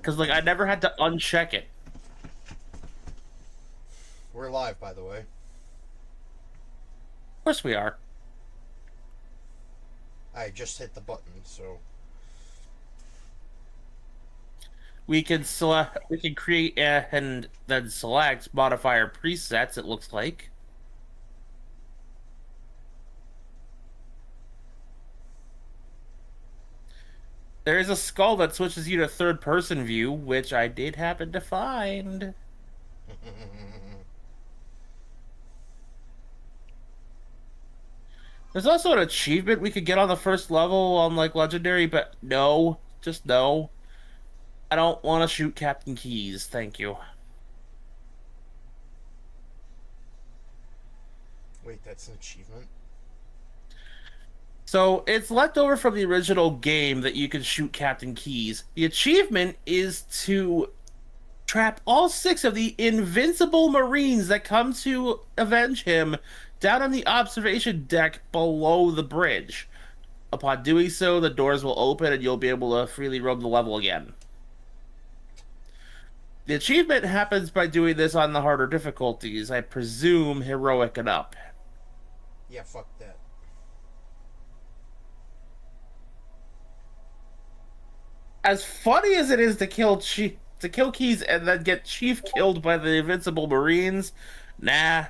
because like I never had to uncheck it. We're live, by the way. Of course we are. I just hit the button, so We can select, we can create and then select modifier presets. It looks like. There is a skull that switches you to third person view, which I did happen to find. There's also an achievement we could get on the first level on like legendary, but no, just no. I don't want to shoot Captain Keys. Thank you. wait, that's an achievement. So it's left over from the original game that you can shoot Captain Keys. The achievement is to trap all 6 of the invincible Marines that come to avenge him down on the observation deck below the bridge. Upon doing so, the doors will open and you'll be able to freely roam the level again. The achievement happens by doing this on the harder difficulties, I presume heroic and up. Yeah, fuck that. As funny as it is to kill Keys and then get Chief killed by the Invincible Marines, nah.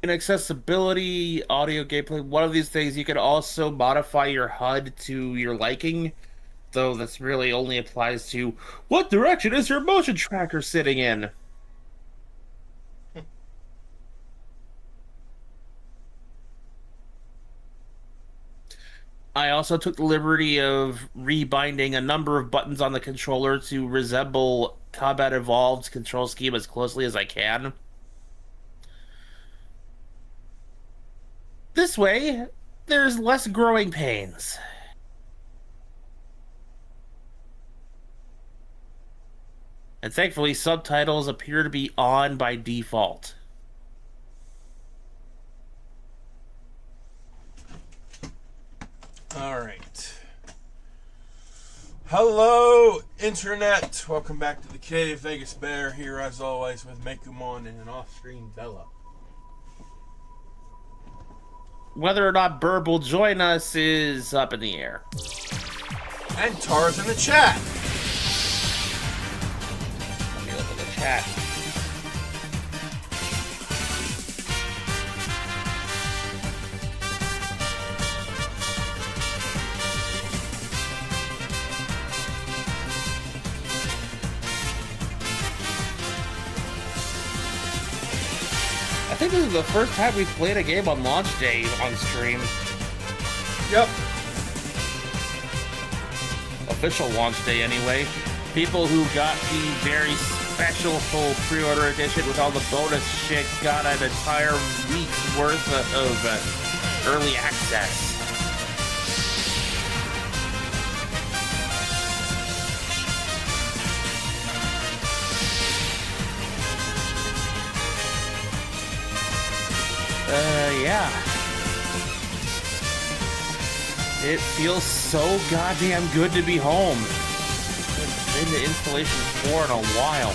In accessibility, audio gameplay, one of these things you can also modify your HUD to your liking, though this really only applies to what direction is your motion tracker sitting in. I also took the liberty of rebinding a number of buttons on the controller to resemble Combat Evolved's control scheme as closely as I can. This way, there's less growing pains. And thankfully, subtitles appear to be on by default. All right. Hello, Internet. Welcome back to the cave. Vegas Bear here, as always, with Mekumon and an off-screen Bella. Whether or not Burb will join us is up in the air. And Tara's in the chat. Let me open the chat. I think this is the first time we've played a game on launch day on stream. Yep. Official launch day, anyway. People who got the very special full pre-order edition with all the bonus shit got an entire week's worth of early access. Yeah. It feels so goddamn good to be home. I've been to Installation 4 in a while.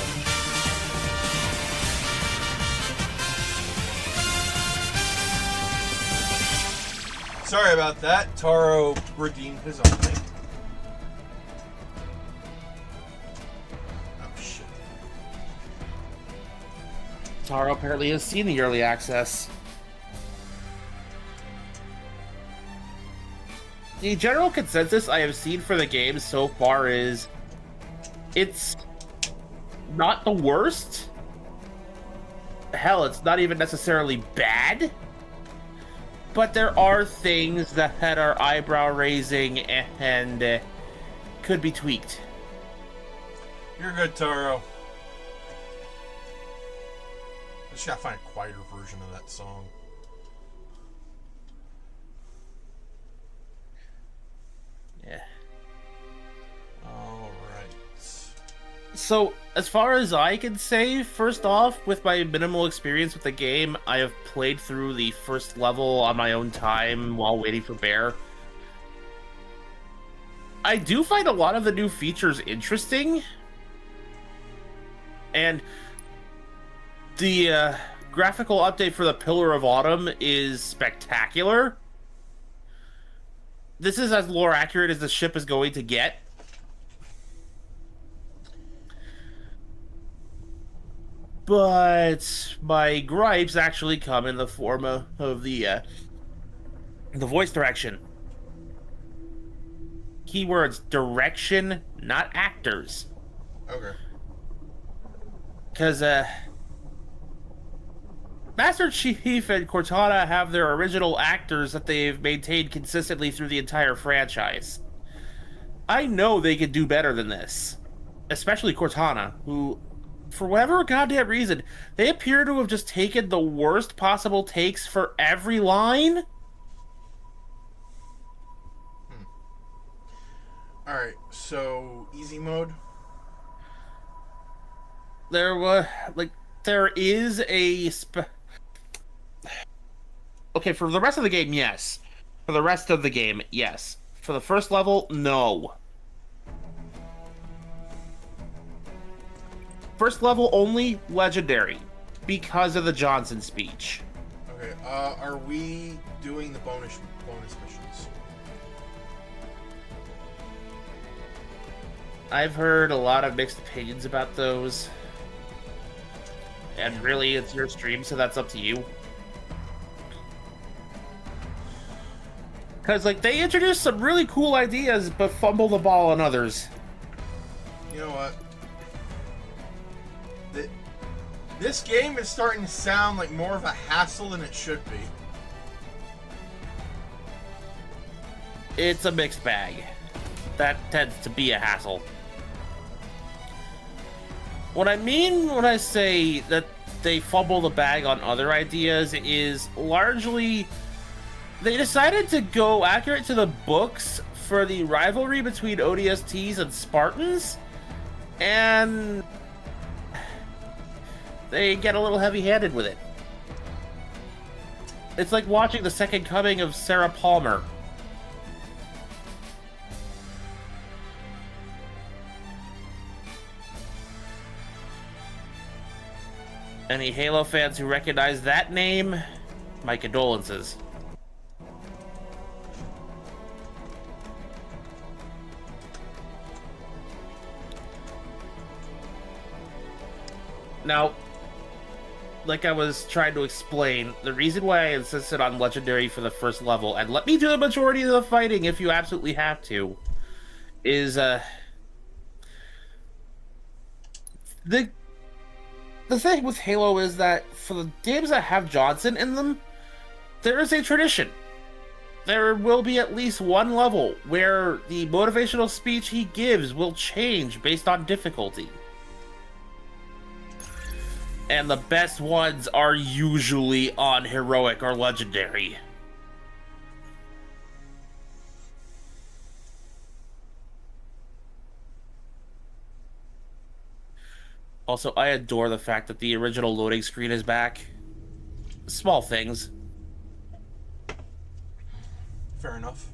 Sorry about that. Taro redeemed his own thing. Oh, shit. Taro apparently has seen the early access. The general consensus I have seen for the game so far is it's not the worst. Hell, it's not even necessarily bad. But there are things that are eyebrow raising and could be tweaked. You're good, Taro. I just gotta find a quieter version of that song. So, as far as I can say, first off, with my minimal experience with the game, I have played through the first level on my own time while waiting for Bear. I do find a lot of the new features interesting, and the graphical update for the Pillar of Autumn is spectacular. This is as lore accurate as the ship is going to get. But my gripes actually come in the form of the voice direction. Keywords direction, not actors. Okay. Because Master Chief and Cortana have their original actors that they've maintained consistently through the entire franchise. I know they could do better than this. Especially Cortana, who, for whatever goddamn reason, they appear to have just taken the worst possible takes for every line. Alright, so easy mode? There is a okay, for the rest of the game, yes. For the rest of the game, yes. For the first level, no. First level only legendary because of the Johnson speech. Okay, are we doing the bonus missions? I've heard a lot of mixed opinions about those. And really, it's your stream, so that's up to you. Because, like, they introduced some really cool ideas, but fumble the ball on others. You know what? This game is starting to sound like more of a hassle than it should be. It's a mixed bag. That tends to be a hassle. What I mean when I say that they fumble the bag on other ideas is largely they decided to go accurate to the books for the rivalry between ODSTs and Spartans, and they get a little heavy-handed with it. It's like watching the second coming of Sarah Palmer. Any Halo fans who recognize that name, my condolences. Now, like I was trying to explain, the reason why I insisted on Legendary for the first level, and let me do the majority of the fighting if you absolutely have to, is, The thing with Halo is that for the games that have Johnson in them, there is a tradition. There will be at least one level where the motivational speech he gives will change based on difficulty. And the best ones are usually on Heroic or Legendary. Also, I adore the fact that the original loading screen is back. Small things. Fair enough.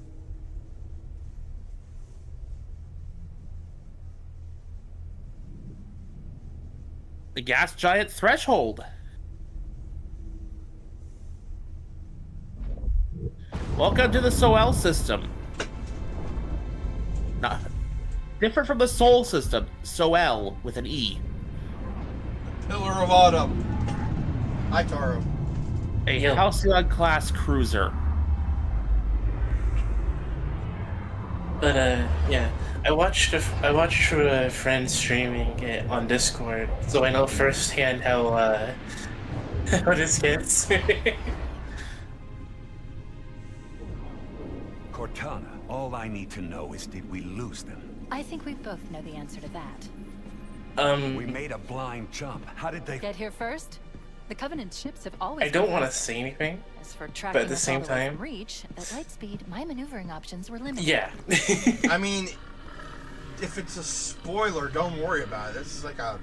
The gas giant threshold. Welcome to the Soel system. Not different from the Sol system. Soel with an E. Pillar of Autumn. Hi, Taro. A Halcyon class cruiser. But yeah, I watched a friend streaming it on Discord, so I know firsthand how how this gets. Cortana, all I need to know is, did we lose them? I think we both know the answer to that. We made a blind jump. How did they Get here first? The Covenant ships have always I don't been want to fast. say anything. As for tracking at the us same all the way time- from Reach, at light speed, my maneuvering options were limited. Yeah. I mean, if it's a spoiler, don't worry about it. This is like a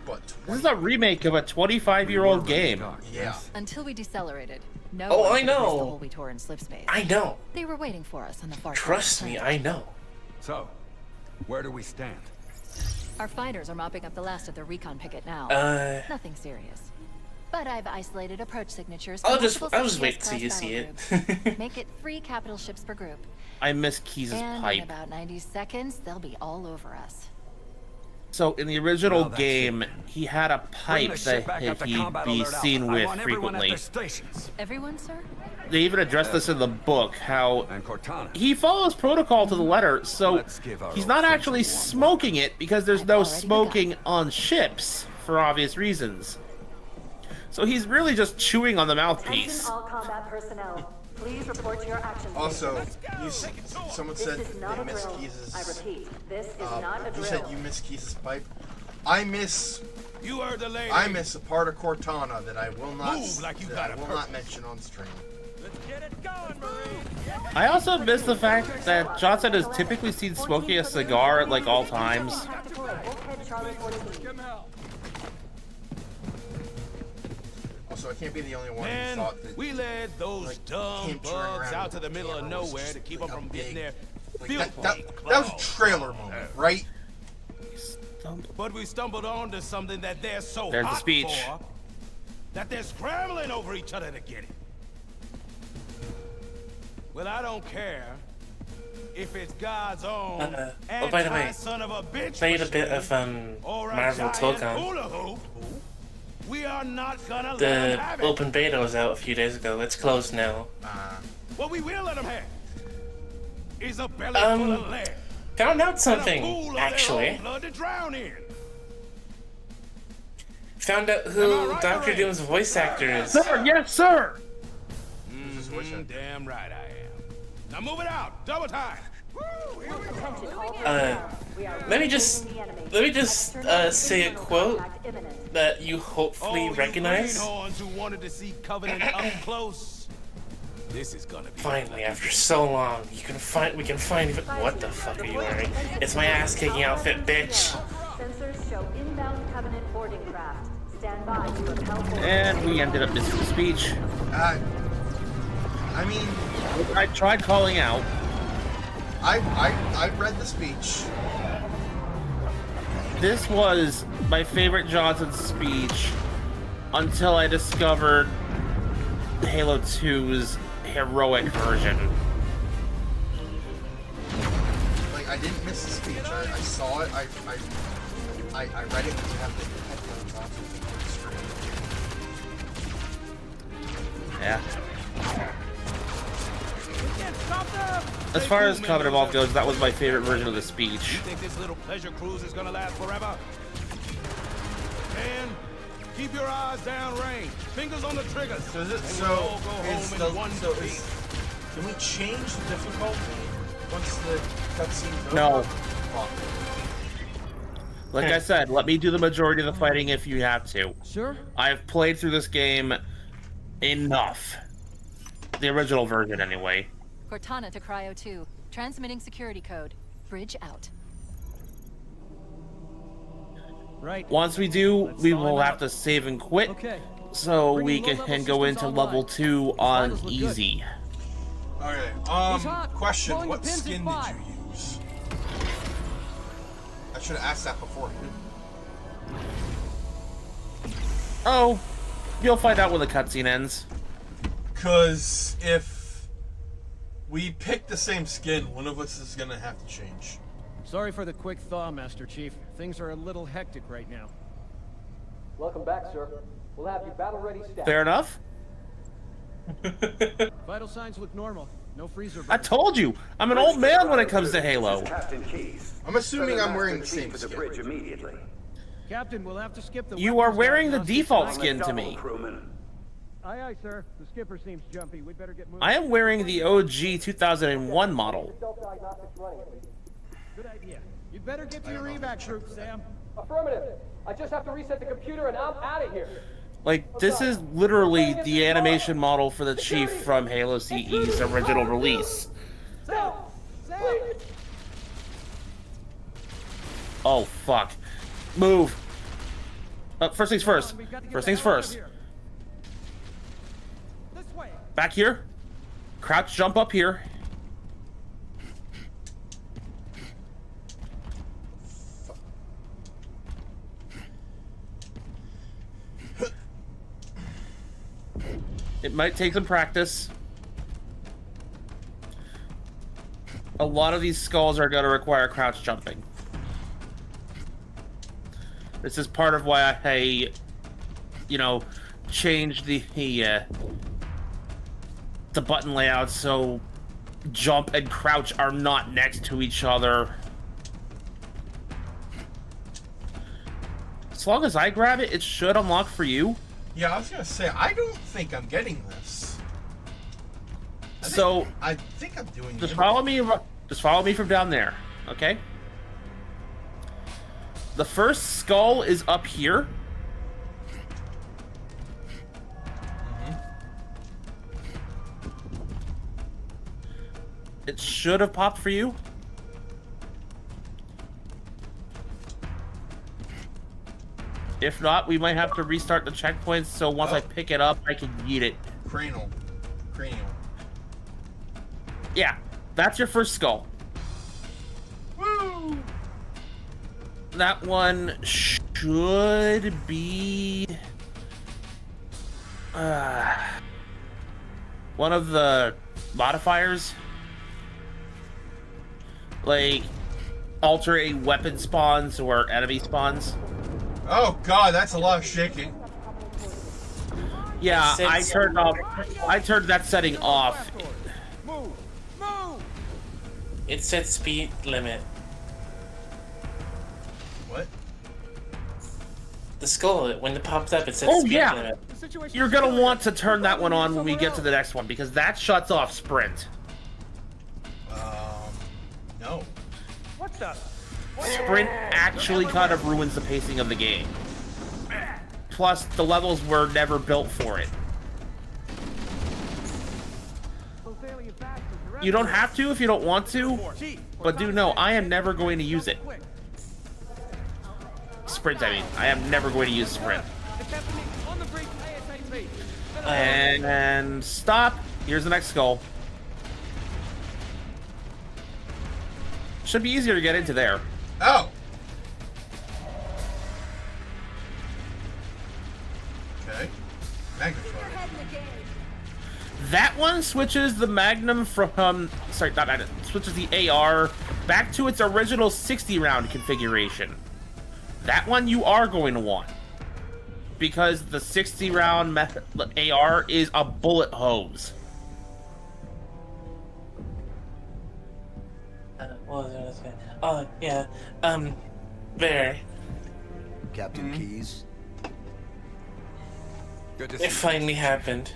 what? This is a remake of a 25-year-old game. Yeah. Until we decelerated. No Oh, one I could miss know. the hole we tore in slip space. I know. They were waiting for us on the far side. Trust me, I know. So, where do we stand? Our fighters are mopping up the last of the recon picket now. Nothing serious. But I've isolated approach signatures. I'll from just multiple wait CPS till you class see battle it. groups. Make it 3 capital ships per group. I miss Keys' And in pipe. about 90 seconds, they'll be all over us. So in the original Well, that's game, it. he had a Bring pipe the ship that back up to he'd Combat be Alert seen Alpha. I with want everyone at frequently. their stations. Everyone, sir? They even addressed this in the book, how And Cortana. he follows protocol to the letter, so Let's give our he's old not friends actually a warm smoking it because there's I've no already smoking on ships for obvious reasons. So he's really just chewing on the mouthpiece. Attention all combat personnel. Please report to your action Also, stations. someone This said is not they a miss drill. Keys' I repeat, this is not a you drill. said you miss Keys' pipe. I miss You heard the lady. a part of Cortana that I will not Move like you that got I a will purpose. not mention on stream. Let's get it going, Marine. I also miss the fact that Johnson is typically seen smoking a cigar at like all times. Tactical at Wolfhead Charlie 14. Also, I can't be the only one who Man, thought that we led those like, dumb him turning bugs around out to the middle of camera was nowhere just, to keep like, them a from getting big- their like, filthy that was a claws. trailer moment, right? But we stumbled onto something that they're so There's the hot speech. for that they're scrambling over each other to get it. Well, I don't care if it's God's own oh, by the way, son of a bitch played a bit machine of or a Marvel giant Togon. hula hoop. We are not gonna let The them have it. open beta was out a few days ago. It's closed now. What we will let them have is a belly full of lead Found out and a pool something, of their actually. own blood to drown in. Found out Am I who right, Doctor Lorraine? Doom's voice actor is. Sir, yes, sir. Damn right I am. Now move it out. Double time. Attention all Uh, personnel. We are let me just say a quote that you hopefully Oh, recognize. you greenhorns who wanted to see Covenant up close. This is gonna be Finally, after so long, we can find. What the fuck are you wearing? It's my ass-kicking outfit, bitch. Sensors show inbound Covenant boarding craft. Stand by to repel boarding. And we ended up missing the speech. I mean, I tried calling out. I read the speech. This was my favorite Johnson speech until I discovered Halo 2's heroic version. Like, I didn't miss the speech. I saw it. I read it because I have the headphones on for the stream. Yeah. As far as Covenant Evolved goes, that was my favorite version of the speech. You think this little pleasure cruise is gonna last forever? Man, keep your eyes down range. Fingers on the triggers. So is it And so? we'll all go Is home the, in one so piece. is, can we change the difficulty once the cutscene's over? No. Fuck. Like I said, let me do the majority of the fighting if you have to. Sure. I've played through this game enough. The original version, anyway. Cortana to Cryo 2. Transmitting security code. Bridge out. Right. Once we do, Let's we sign will up. have to save and quit, Okay. so we Bringing can low-level go systems into online. level 2 These on vitals look good. easy. Okay. He's hot. Question: Pulling what the pins in skin did five. you use? I should have asked that beforehand. Oh, you'll find out when the cutscene ends. Cause if we pick the same skin, one of us is gonna have to change. Sorry for the quick thaw, Master Chief. Things are a little hectic right now. Welcome back, sir. We'll have you battle-ready staff. Fair enough. Vital signs look normal. No freezer I burn. told you, I'm an old man when it comes to Halo. Captain Keys. I'm assuming I'm wearing the Chief same at the skin. bridge immediately. Captain, we'll have to skip the You are weapons wearing the diagnostics default tonight. skin to Double, me. crewman. Aye, aye, sir. The skipper seems jumpy. We'd better get moving. I am wearing the OG 2001 model. Self-diagnostics running, please. Good idea. You'd better get to your evac troop, Sam. Affirmative. I just have to reset the computer and I'm out of here. Like, this is literally the animation model for the Chief from Halo CE's original release. Sam! Please! Oh, fuck. Move. First things first. First things first. Back here. Crouch jump up here. It might take some practice. A lot of these skulls are going to require crouch jumping. This is part of why I, you know, changed the button layout so jump and crouch are not next to each other. As long as I grab it, it should unlock for you. Yeah, I was gonna say, I don't think I'm getting this. I think I'm doing. Just follow me. Just follow me from down there, okay? The first skull is up here. It should have popped for you. If not, we might have to restart the checkpoints, so once I pick it up, I can yeet it. Cranial. Yeah, that's your first skull. Woo! That one should be... one of the modifiers. Like, alter a weapon spawns or enemy spawns. Oh god, that's a lot of shaking. Yeah, I turned that setting off. Move! Move! It said speed limit. What? The skull, when it popped up, it said Oh, speed yeah. limit. You're gonna want to turn that one on when we get to the next one, because that shuts off sprint. No. What the? Sprint actually kind of ruins the pacing of the game. Plus, the levels were never built for it. You don't have to if you don't want to, but do know, I am never going to use it. Sprint, I mean. I am never going to use sprint. And stop. Here's the next skull. Should be easier to get into there. Oh! Okay. Magnify. That one switches the Magnum from... sorry, not Magnum. Switches the AR back to its original 60-round configuration. That one you are going to want. Because the 60-round AR is a bullet hose. What was I gonna say? Oh, yeah. There. Captain Keyes. Good to see It finally happened.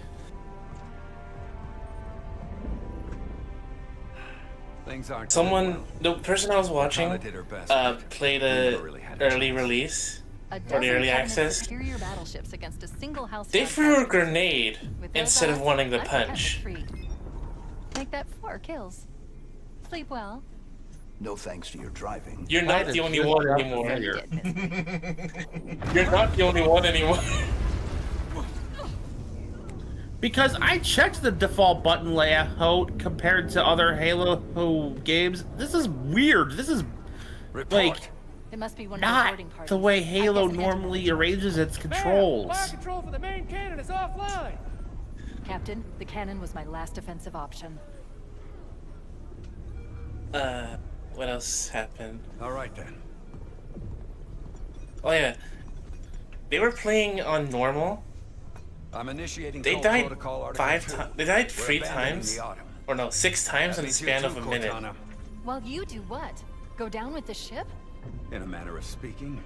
Things aren't Someone, the person I was watching, Tana did her best. played a early release. A Or the dozen early Covenant access. superior battleships against a single house. They threw a grenade instead of wanting to punch. Make that 4 kills. Sleep well. No thanks to your driving. You're not the only one anymore. You get busy. You're not the only one anymore. Because I checked the default button layout compared to other Halo games. This is weird. This is like It must be one of the not boarding parties. the way Halo I guess normally arranges its controls. Fire control for the main cannon is offline. Captain, the cannon was my last offensive option. What else happened? All right then. Oh yeah, they were playing on normal. I'm initiating They code died protocol Article 5 2. times. They died We're 3 abandoning times, the Autumn. or no, 6 times That in the means you span too, of a minute. Cortana. While you do what? Go down with the ship? In a manner of speaking,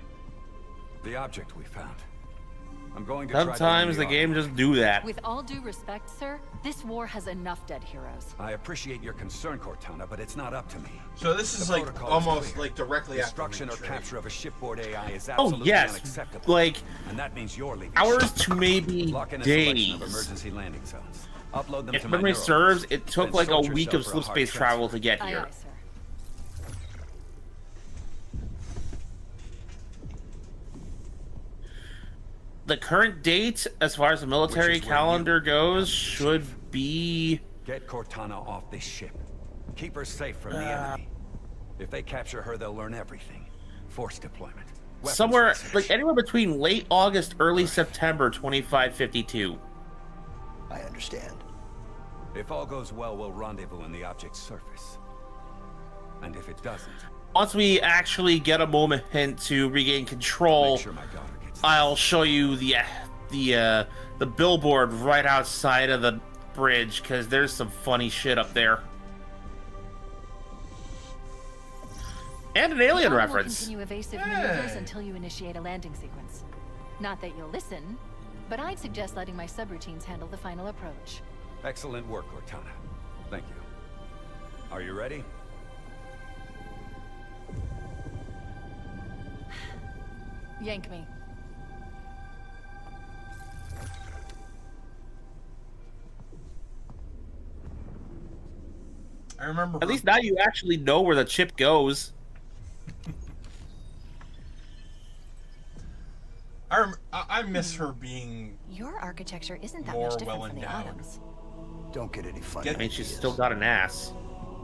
the object we found. I'm going to try to Sometimes the win game Autumn. just do that. With all due respect, sir, this war has enough dead heroes. I appreciate your concern, Cortana, but it's not up to me. So this is The like protocol is almost clear. like directly after Destruction or Reach, right? capture of a shipboard AI is Oh absolutely yes, unacceptable. like And that means you're leaving. hours to maybe Lock in a selection days. of emergency landing zones. Upload them If to my memory neural serves, base. it took Then like a sort week yourself of for a slip hard space travel transfer. to get Aye, here. aye, sir. the current date, as far as the military calendar goes, should be... Get Cortana off this ship. Keep her safe from the enemy. If they capture her, they'll learn everything. Force deployment. Somewhere, research. like anywhere between late August, early September 2552. I understand. If all goes well, we'll rendezvous in the object's surface. And if it doesn't, Once we actually get a moment to regain control, make sure my daughter gets I'll show you the billboard right outside of the bridge, because there's some funny shit up there. And an alien Will reference. continue evasive maneuvers until you initiate a landing sequence. Not that you'll listen, but I'd suggest letting my subroutines handle the final approach. Excellent work, Cortana. Thank you. Are you ready? Yank me. I remember. At least now you actually know where the chip goes. I miss her being Your architecture isn't that more much different well from the endowed. Autumn's. Don't get any funny. I mean, she's still got an ass.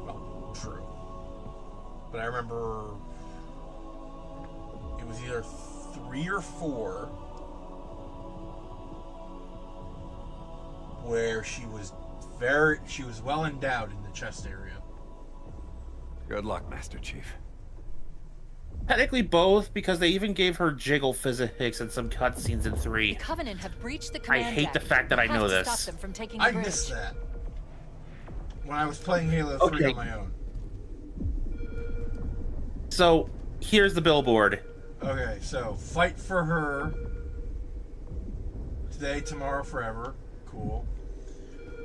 Well, true. But I remember it was either 3 or 4 where she was well endowed in the chest area. Good luck, Master Chief. Technically both, because they even gave her jiggle physics and some cutscenes in 3. The Covenant have breached the I command hate the deck. fact that I You know have to this. Stop them from taking the I bridge. missed that when I was playing Halo 3 Okay. on my own. So, here's the billboard. Okay, so fight for her today, tomorrow, forever. Cool.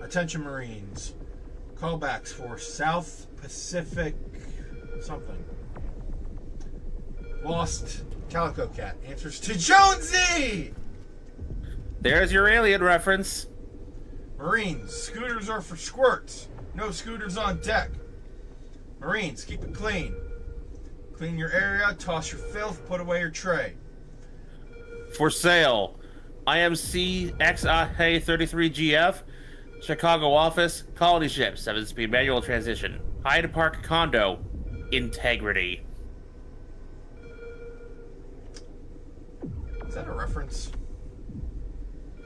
Attention Marines. Callbacks for South Pacific something. Lost Calico Cat answers to Jonesy! There's your alien reference. Marines, scooters are for squirts. No scooters on deck. Marines, keep it clean. Clean your area, toss your filth, put away your tray. For sale. IMC XA33GF, Chicago office, colony ship, 7-speed manual transmission, Hyde Park condo, integrity. Is that a reference?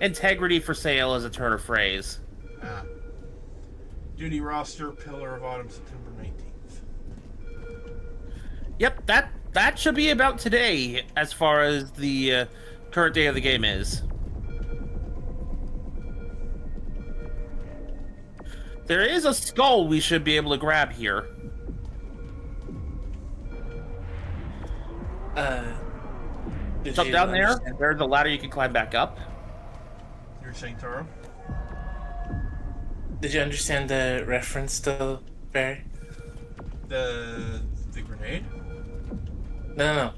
Integrity for sale is a turn of phrase. Ah. Duty roster, Pillar of Autumn, September 19th. Yep, that should be about today as far as the current day of the game is. There is a skull we should be able to grab here. Jump down there, and there's a ladder you can climb back up. You're saying Taro? Did you understand the reference though, Barry? The grenade? No.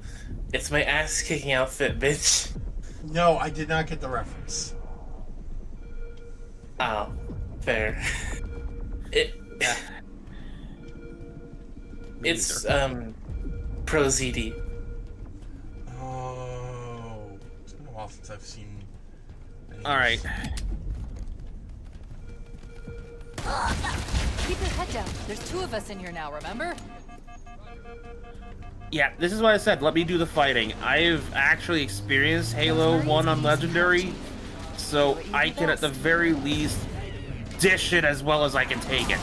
It's my ass kicking outfit, bitch. No, I did not get the reference. Oh, fair. Yeah. It's Pro ZD. Oh, it's been a while since I've seen. All right. Keep your head down. There's 2 of us in here now, remember? Yeah, this is what I said. Let me do the fighting. I've actually experienced Halo 1 on Legendary, so I can at the very least dish it as well as I can take it.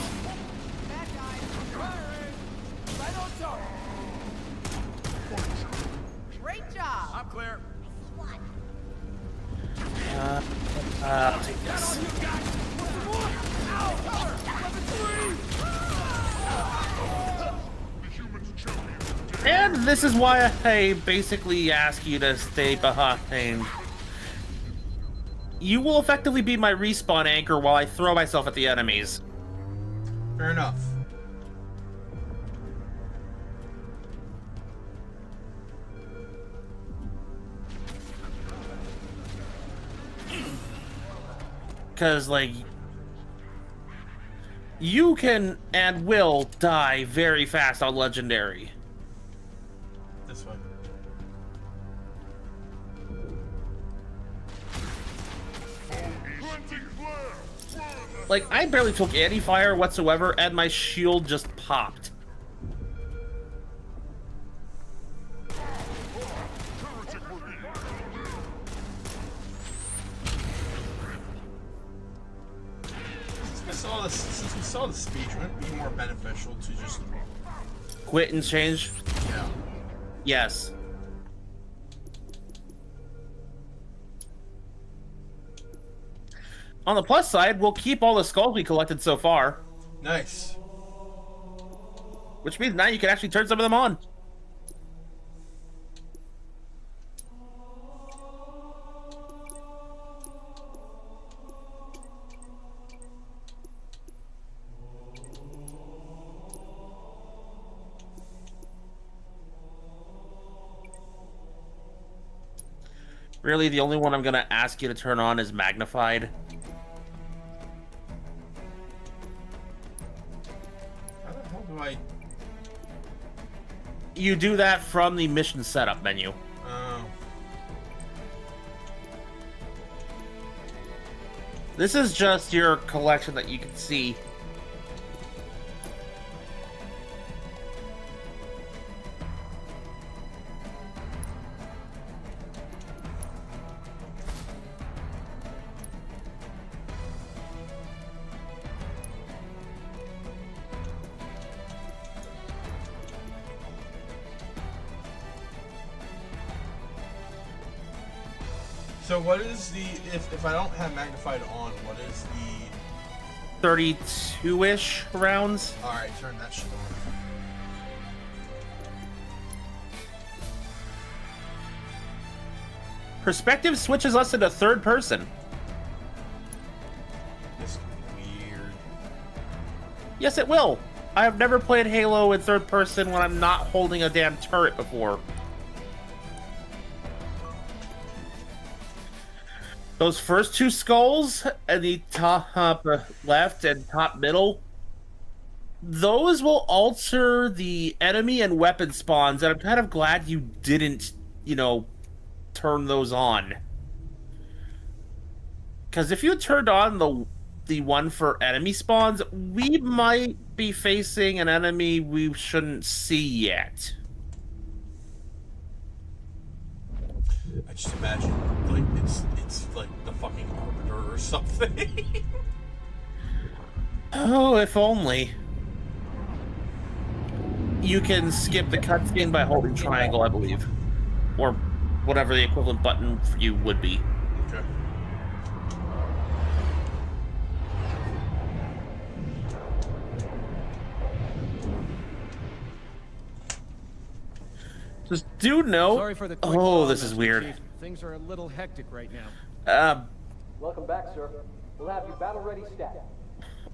Great job. I'm clear. I'll take this. And this is why I basically ask you to stay behind. You will effectively be my respawn anchor while I throw myself at the enemies. Fair enough. Because, like, you can and will die very fast on Legendary. This way. Like, I barely took any fire whatsoever, and my shield just popped. Since we saw the speech, wouldn't it be more beneficial to just quit and change? Yeah. Yes. On the plus side, we'll keep all the skulls we collected so far. Nice. Which means now you can actually turn some of them on. Really, the only one I'm gonna ask you to turn on is magnified. How the hell do I... You do that from the mission setup menu. Oh. This is just your collection that you can see. So what is the, if I don't have magnified on, what is the 32-ish rounds? Alright, turn that shit on. Perspective switches us into third person. This is weird. Yes, it will. I have never played Halo in third person when I'm not holding a damn turret before. Those first two skulls and the top left and top middle, those will alter the enemy and weapon spawns, and I'm kind of glad you didn't, you know, turn those on. Because if you turned on the one for enemy spawns, we might be facing an enemy we shouldn't see yet. I just imagine, like, it's like the fucking Arbiter or something. Oh, if only. You can skip the cutscene by holding triangle, I believe. Or whatever the equivalent button for you would be. Okay. Just do know. Sorry for the quick Oh, call, this is Master weird. Chief. Things are a little hectic right now. Welcome back, sir. We'll have you battle ready stat.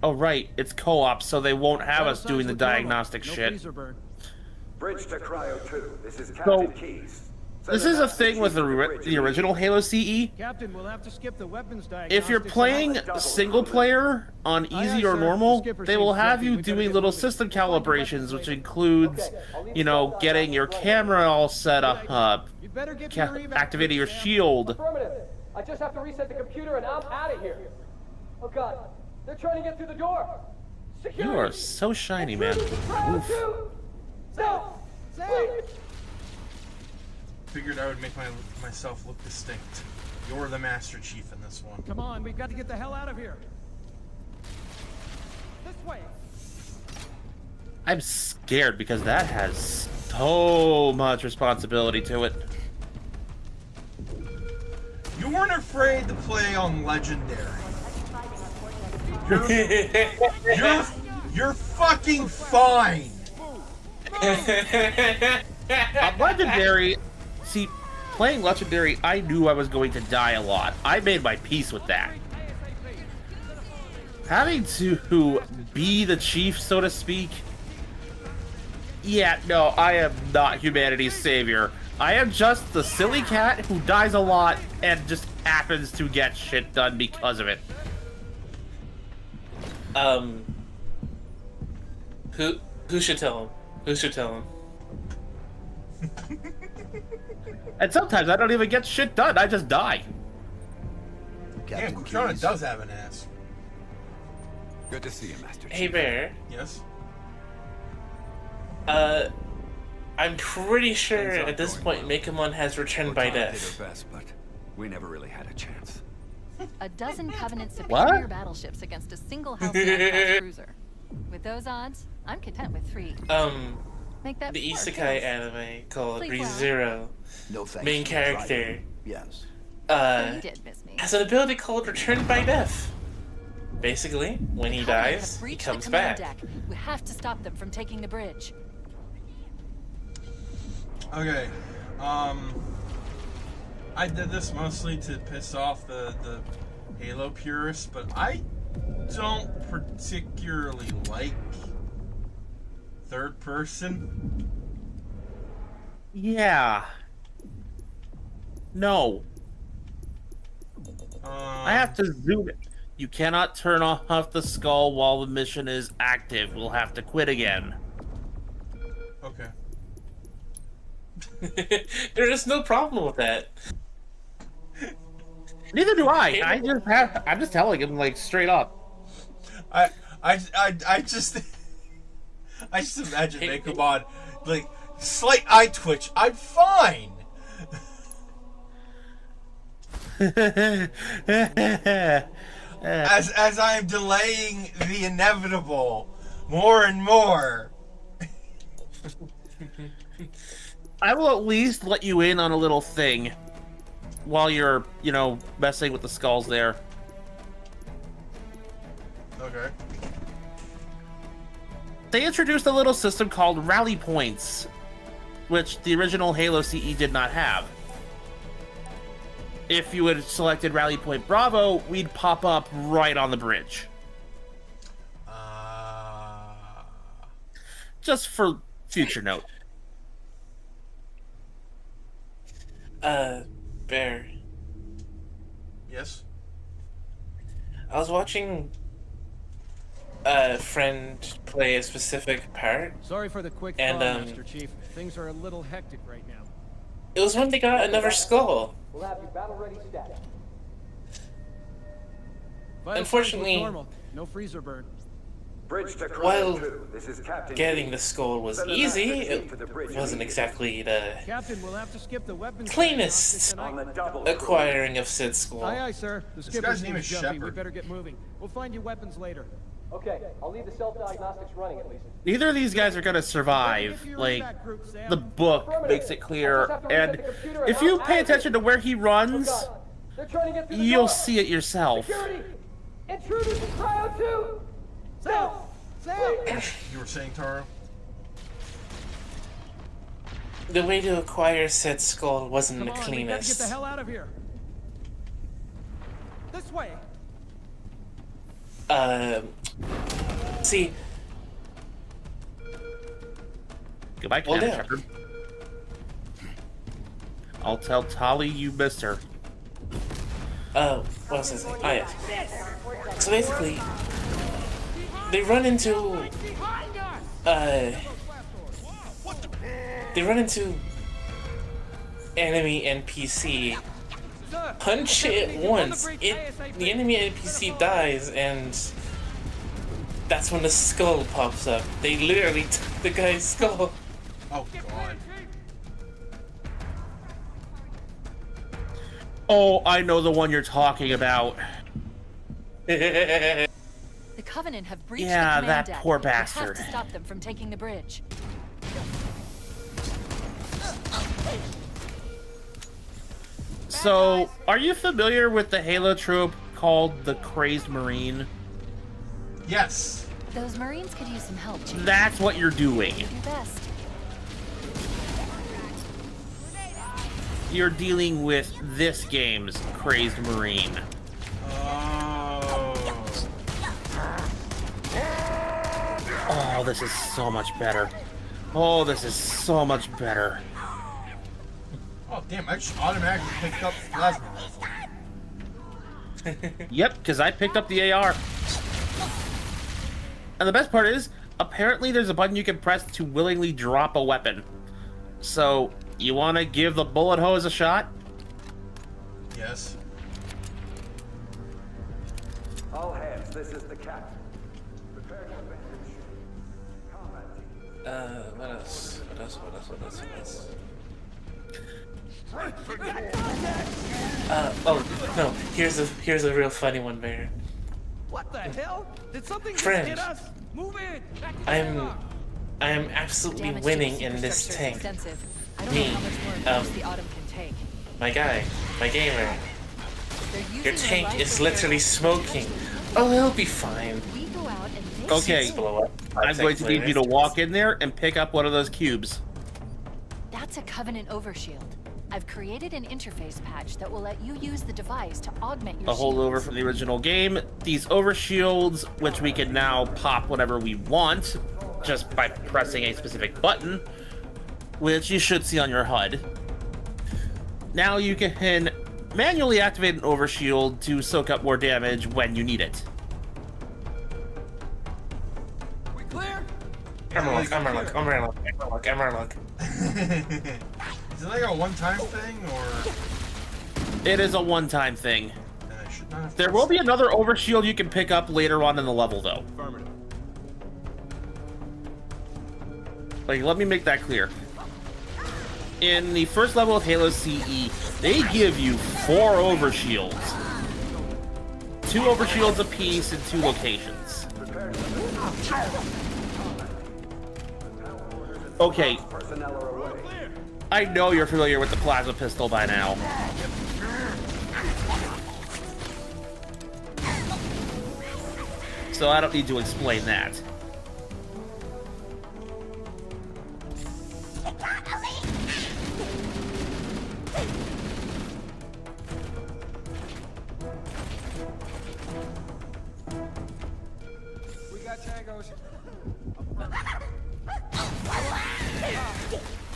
Oh, right. It's co-op, so they won't have Vital us signs doing the look normal. diagnostic No shit. freezer burn. Bridge to Cryo 2. This is So, Captain Keys. this is a thing with the original Halo CE. Captain, we'll have to skip the weapons diagnostics. If you're playing single player on easy or normal, they will have you doing little system calibrations, which includes, you know, getting your camera all set up, You'd better get to your evac activating your kit, Sam. shield. Affirmative. I just have to reset the computer and I'm out of here. Oh god, they're trying to get through the door. Security. You are so shiny, man. Oof. No, please. Figured I would make myself look distinct. You're the Master Chief in this one. Come on, we've got to get the hell out of here. This way. I'm scared because that has so much responsibility to it. You weren't afraid to play on Legendary. You're fucking fine. On Legendary, see, playing Legendary, I knew I was going to die a lot. I made my peace with that. Having to be the chief, so to speak, yeah, no, I am not humanity's savior. I am just the silly cat who dies a lot and just happens to get shit done because of it. Who should tell him? Who should tell him? And sometimes I don't even get shit done, I just die. Yeah, Captain Kushana Keys, does have an ass. Good to see you, Master Hey Chief. Bear. Yes. I'm pretty sure Things aren't at this going point well. Mekamon has returned by Cortana death. did her best, but we never really had a chance. A dozen Covenant What? superior battleships against a single Halcyon-class cruiser. With those odds, I'm content with 3. Make that The 4 isekai kills. anime called Sleep well. ReZero, No thanks. main for the try. character, Yes. So you did miss me. has an ability called Return by Death. Basically, when he Covenant dies, have he breached comes the command back. deck. We have to stop them from taking the bridge. Okay. I did this mostly to piss off the Halo purists, but I don't particularly like third person. Yeah. No. I have to zoom it. You cannot turn off the skull while the mission is active. We'll have to quit again. Okay. There is no problem with that. Neither do I. I'm just telling him like straight up. I just imagine Mekamon like slight eye twitch. I'm fine. As I am delaying the inevitable more and more. I will at least let you in on a little thing while you're, messing with the skulls there. Okay. They introduced a little system called Rally Points, which the original Halo CE did not have. If you had selected Rally Point Bravo, we'd pop up right on the bridge. Just for future note. Bear. Yes. I was watching a friend play a specific part. Sorry for the quick And, thaw, Master Chief. Things are a little hectic right now. It was when they got another skull. We'll have you battle ready static. Vital Unfortunately- signs look normal. No freezer burn. Bridge to While This is Captain getting the skull was easy, it wasn't exactly the Captain, we'll have to skip the weapons. cleanest acquiring of said Aye, skull. aye, sir. The guy's skipper's name name is is jumpy. We Shepard. better get moving. We'll find you weapons later. Okay, I'll leave the self-diagnostics running at least. Neither of these guys are gonna survive. Like, the book makes it clear, and if you pay attention to where he runs, They're trying to get through the you'll door. see it yourself. Security! Intruders in Cryo 2! Sam! You were saying, Taro? The way to acquire said skull wasn't Come the on, we gotta get cleanest. the hell out of here. This way. See, Goodbye, Well, Commander yeah. Shepard. I'll tell Tali you missed her. what was I saying? Oh, yeah. So basically, they run into, enemy NPC. Punch it once, the enemy NPC dies, and that's when the skull pops up. They literally took the guy's skull. Oh god. Oh, I know the one you're talking about. The Covenant have breached Yeah, the command that deck. poor We have bastard. to stop them from taking the bridge. So, are you familiar with the Halo trope called the Crazed Marine? Yes. Those Marines could use some help, Chief. That's what you're doing. Do your best. You're dealing with this game's Crazed Marine. Oh, this is so much better. Oh, this is so much better. Oh damn! I just automatically picked up the plasma rifle. Yep, because I picked up the AR. And the best part is, apparently there's a button you can press to willingly drop a weapon. So, you want to give the bullet hose a shot? Yes. All hands, this is the captain. What else? What else? Oh no! Here's a real funny one, Baron. What the hell? Did something Friend. just hit us? Move in. Back to I the am absolutely Damage to winning the in this superstructure is tank. extensive. I don't Me, know how much more abuse the Autumn can take. My guy, my gamer. They're using Your their tank rifle is carrier literally smoking. Oh, he'll be fine. We go out and they Okay. Blow up. I'm going to need you to walk in there and pick up one of those cubes. That's a Covenant overshield. I've created an interface patch that will let you use the device to augment your A holdover shields. from the original game. These overshields, which we can now pop whenever we want, just by pressing a specific button, which you should see on your HUD. Now you can manually activate an overshield to soak up more damage when you need it. We clear? Emerlock. Is it like a one-time thing, or It is a one-time thing. then I should not have There will be another overshield you can pick up later on in the level, though. Affirmative. Like, let me make that clear. In the first level of Halo CE, they give you 4 overshields. 2 overshields apiece in 2 locations. Okay. I know you're familiar with the plasma pistol by now. So I don't need to explain that. We got tangos.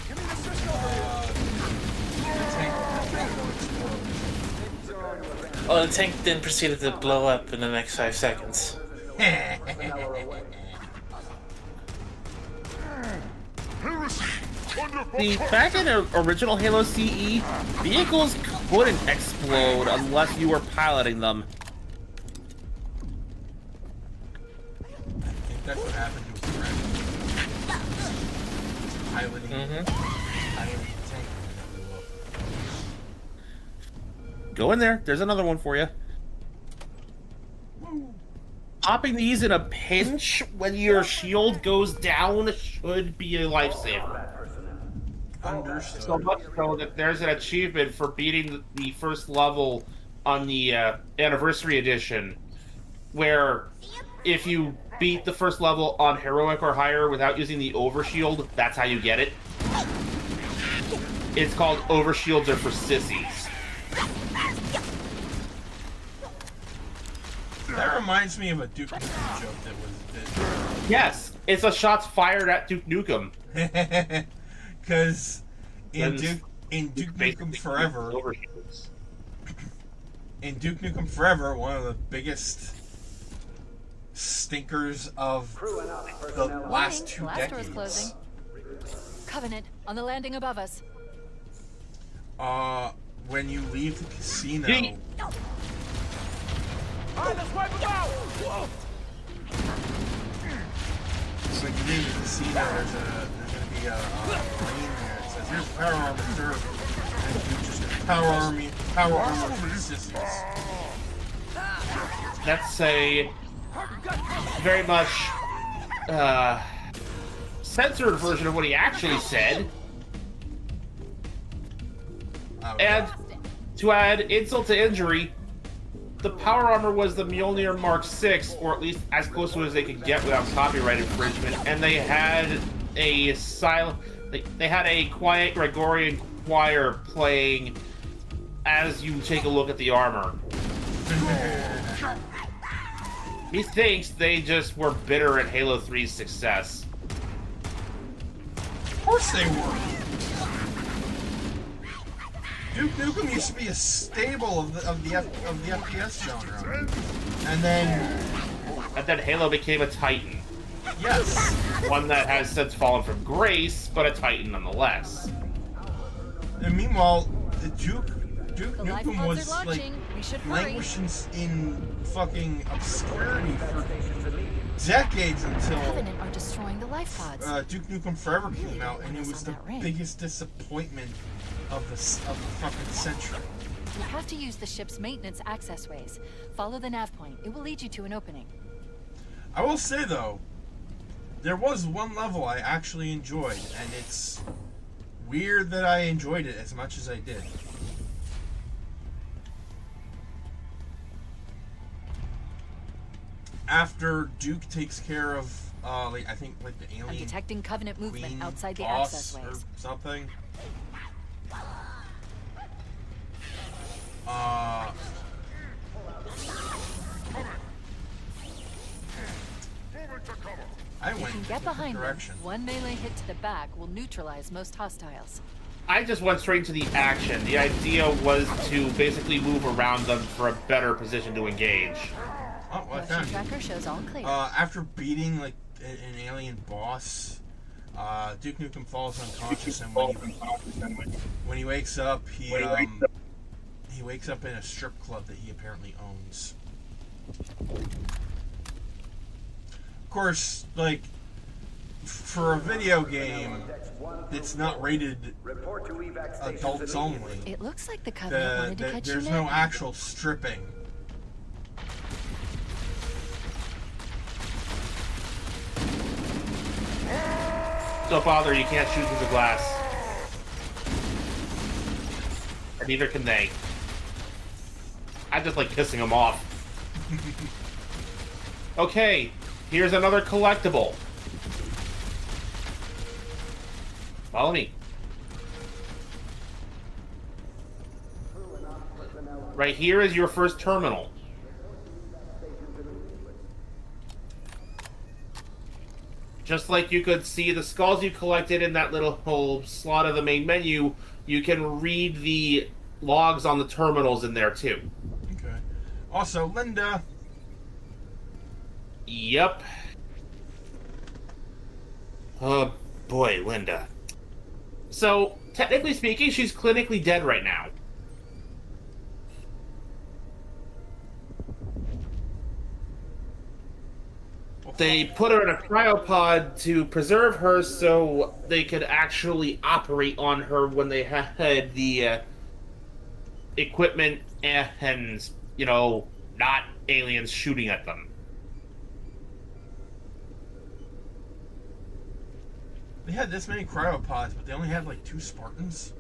Give me the Cisco Oh, the tank then proceeded to blow up in the next 5 seconds. Back in the original Halo CE, vehicles couldn't explode unless you were piloting them. I think that's what happened to his friend. Piloting the tank. Go in there. There's another one for you. Popping these in a pinch when your shield goes down should be a lifesaver. Understood. So much so that there's an achievement for beating the first level on the Anniversary Edition, where if you beat the first level on Heroic or higher without using the Overshield, that's how you get it. It's called Overshields are for sissies. That reminds me of a Duke Nukem joke that Yes, it's a shots fired at Duke Nukem. was because in Then Duke Nukem basically Forever, Overshields. in Duke Nukem Forever, one of the biggest stinkers of the last 2 Last door's decades. closing. Covenant on the landing above us. When you leave the casino, Ding. Alright, let's wipe them out! Whoa! when you leave the casino, there's gonna be a lane there. It says, "Here's power armor reserved," and you just power armor for the sissies. That's a very much censored version of what he actually said. And to add insult to injury, the power armor was the Mjolnir Mark 6, or at least as close to it as they could get without copyright infringement. And they had a they had a quiet Gregorian choir playing as you take a look at the armor. He thinks they just were bitter at Halo 3's success. Of course they were. Duke Nukem used to be a staple of the FPS genre, and then Halo became a Titan. yes, One that has since fallen from grace, but a Titan nonetheless. and meanwhile, the Duke Duke The life Nukem pods was are like launching. We should hurry. languishing in fucking obscurity for decades until Covenant are destroying the life pods. Duke Nukem Forever came out, and it Focus was the on that ring. biggest disappointment of the fucking century. You have to use the ship's maintenance access ways. Follow the nav point. It will lead you to an opening. I will say though, there was one level I actually enjoyed, and it's weird that I enjoyed it as much as I did. After Duke takes care of, I think the alien. I'm detecting Covenant movement Queen outside the boss access or ways. something. I You went can in get a behind different direction. them. One melee hit to the back will neutralize most hostiles. I just went straight to the action. The idea was to basically move around them for a better position to engage. Oh, well, I Motion found you. tracker shows all clear. After beating like an alien boss, Duke Nukem falls unconscious, and when he wakes up, he wakes up in a strip club that he apparently owns. Of course, like for a video game, it's not rated adults only. It looks like the Covenant wanted to catch you There's now. no actual stripping. So, Father, you can't shoot through the glass. Or neither can they. I just like pissing them off. Okay, here's another collectible. Follow me. Right here is your first terminal. Just like you could see the skulls you collected in that little whole slot of the main menu, you can read the logs on the terminals in there too. Okay. Also, Linda. Yep. Oh boy, Linda. So, technically speaking, she's clinically dead right now. They put her in a cryopod to preserve her so they could actually operate on her when they had the equipment and, you know, not aliens shooting at them. They had this many cryopods, but they only had like 2 Spartans.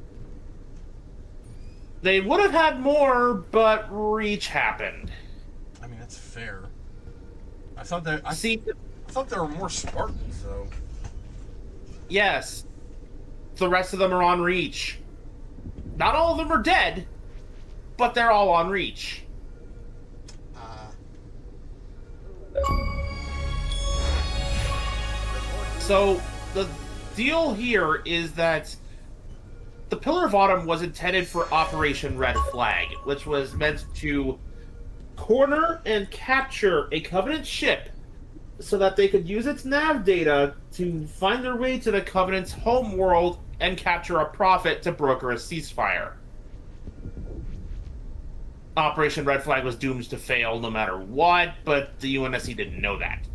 They would have had more, but Reach happened. I mean, that's fair. I thought there were more Spartans, though. Yes. The rest of them are on Reach. Not all of them are dead, but they're all on Reach. So, the deal here is that the Pillar of Autumn was intended for Operation Red Flag, which was meant to corner and capture a Covenant ship so that they could use its nav data to find their way to the Covenant's home world and capture a Prophet to broker a ceasefire. Operation Red Flag was doomed to fail no matter what, but the UNSC didn't know that.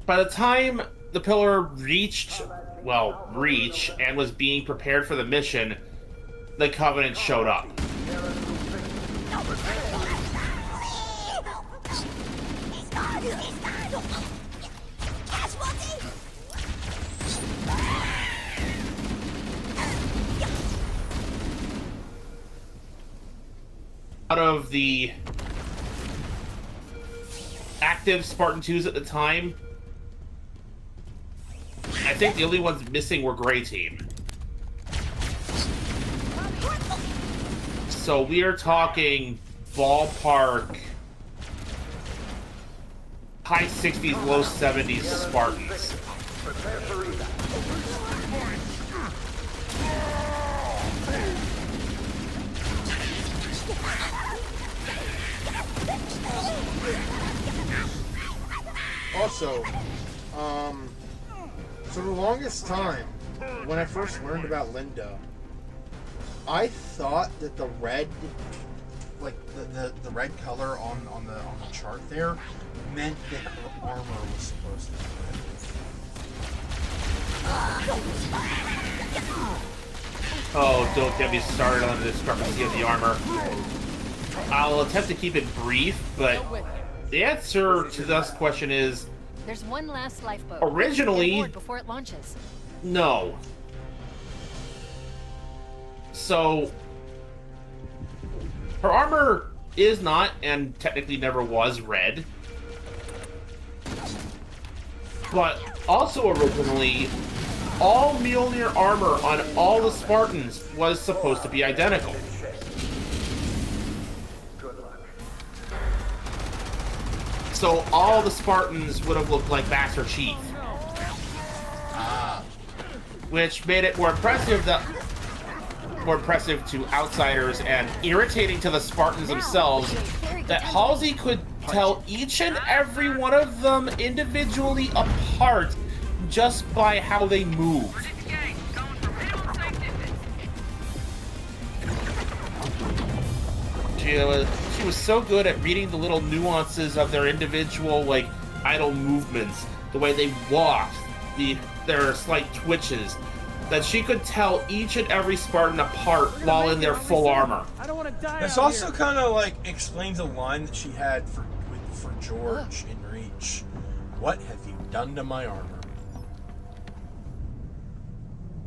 By the time the Pillar reached Reach and was being prepared for the mission, the Covenant showed up. Out of the active Spartan 2s at the time, I think the only ones missing were Grey Team. So we are talking ballpark high 60s, low 70s Spartans. Also, for the longest time, when I first learned about Linda, I thought that the red, like the red color on the chart there, meant that her armor was supposed to be red. Oh, don't get me started on the discrepancy of the armor. I'll attempt to keep it brief, but the answer to this question is There's one last lifeboat. Originally- Get aboard before it launches. no. So, her armor is not, and technically never was, red. But also originally, all Mjolnir armor on all the Spartans was supposed to be identical. So all the Spartans would have looked like Master Chief. Which made it more impressive to outsiders and irritating to the Spartans themselves that Halsey could tell each and every one of them individually apart just by how they moved. She was so good at reading the little nuances of their individual, like, idle movements, the way they walked, their slight twitches, that she could tell each and every Spartan apart while in their full armor. I don't want to die. This out also here. kind of like explains a line that she had for George in Reach. What have you done to my armor?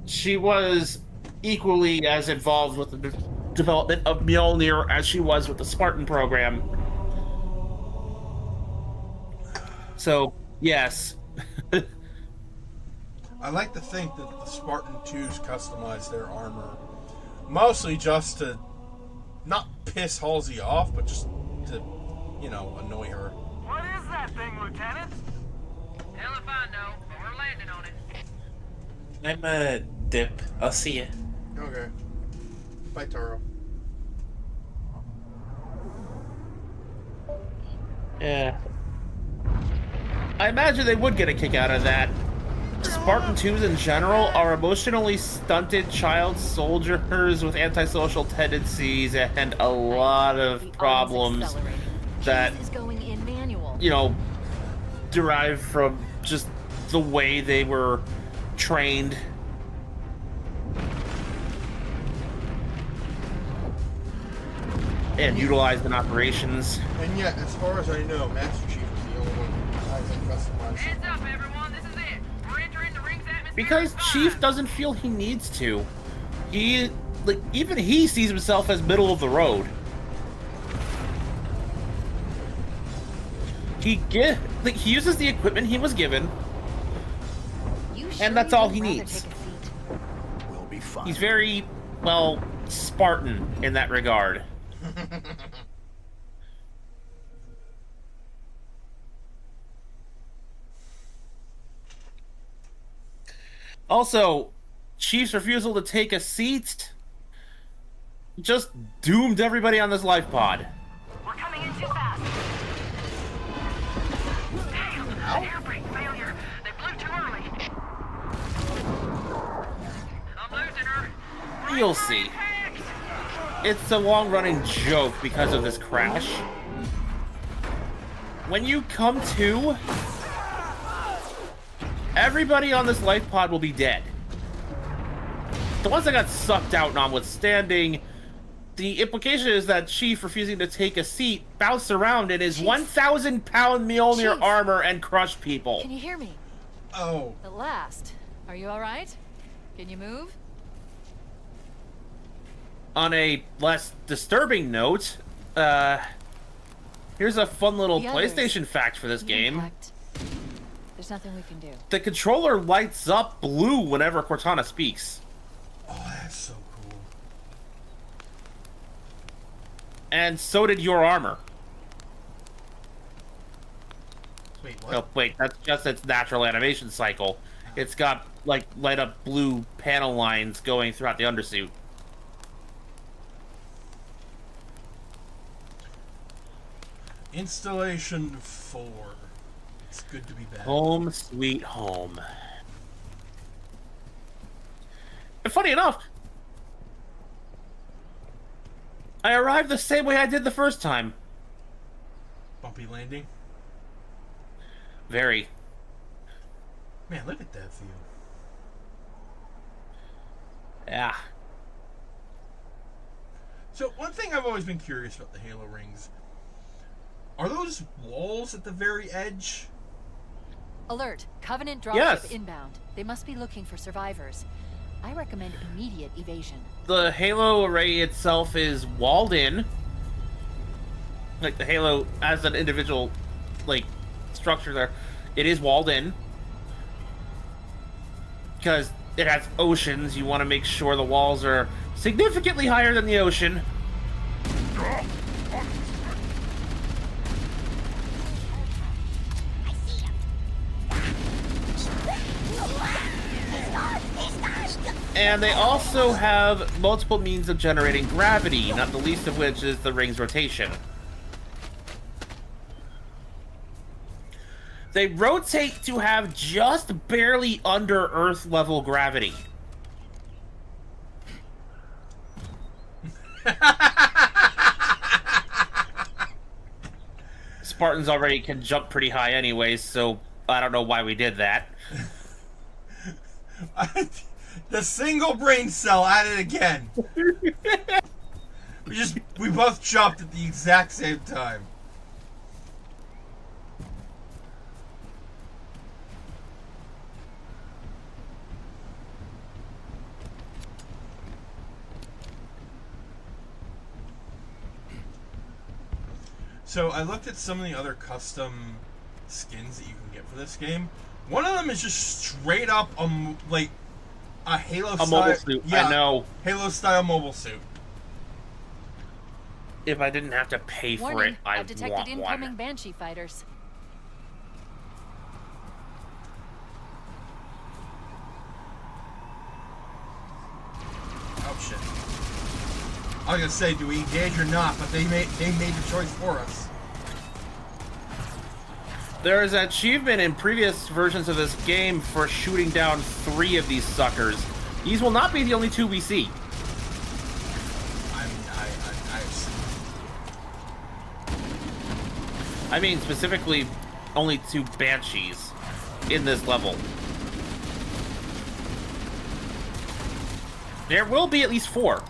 She was equally as involved with the development of Mjolnir as she was with the Spartan program. So, yes. I like to think that the Spartan 2s customized their armor mostly just to not piss Halsey off, but just to, you know, annoy her. What is that thing, Lieutenant? Hell if I know, but we're landing on it. I'm a dip. I'll see ya. Okay. Bye, Taro. Yeah. I imagine they would get a kick out of that. Spartan 2s in general are emotionally stunted child soldiers with antisocial tendencies and a lot of problems that, you know, derive from just the way they were trained. And utilized in operations. And yet, as far as I know, Master Chief is the only one who has a customized. Hands up, everyone. This is it. We're entering the ring's atmosphere. Because Chief doesn't feel he needs to. He, like, even he sees himself as middle of the road. He uses the equipment he was given, and that's all he needs. We'll be fine. He's very, well, Spartan in that regard. Also, Chief's refusal to take a seat just doomed everybody on this life pod. We're coming in too fast. Damn, air brake failure. They blew too early. I'm losing her. You'll see. It's a long-running joke because of this crash. When you come to, everybody on this life pod will be dead. The ones that got sucked out notwithstanding, the implication is that Chief refusing to take a seat bounced around in his 1,000-pound Mjolnir Chief. armor and crushed people. Can you hear me? Oh. At last. Are you all right? Can you move? On a less disturbing note, here's a fun little The others. PlayStation fact for this game. Impact. There's nothing we can do. The controller lights up blue whenever Cortana speaks. Oh, that's so cool. And so did your armor. Wait, what? Oh, wait, that's just its natural animation cycle. It's got, like, light up blue panel lines going throughout the undersuit. Installation 4. It's good to be back. Home sweet home. And funny enough, I arrived the same way I did the first time. Bumpy landing. Very. Man, look at that view. Yeah. So, one thing I've always been curious about the Halo rings, are those walls at the very edge? Alert! Covenant dropship Yes. inbound. They must be looking for survivors. I recommend immediate evasion. The Halo array itself is walled in. Like the Halo as an individual, like, structure there, it is walled in. Because it has oceans, you want to make sure the walls are significantly higher than the ocean. And they also have multiple means of generating gravity, not the least of which is the ring's rotation. They rotate to have just barely under Earth level gravity. Spartans already can jump pretty high anyways, so I don't know why we did that. The single brain cell at it again. we both jumped at the exact same time. So I looked at some of the other custom skins that you can get for this game. One of them is just straight up like a Halo style mobile suit. Yeah, I know. Halo style mobile suit. If I didn't have to pay for Warning, it, I'd I've detected want incoming one. Banshee fighters. Oh shit. I was gonna say, do we engage or not? But they made the choice for us. There is an achievement in previous versions of this game for shooting down 3 of these suckers. These will not be the only 2 we see. I mean, specifically, only 2 Banshees in this level. There will be at least 4.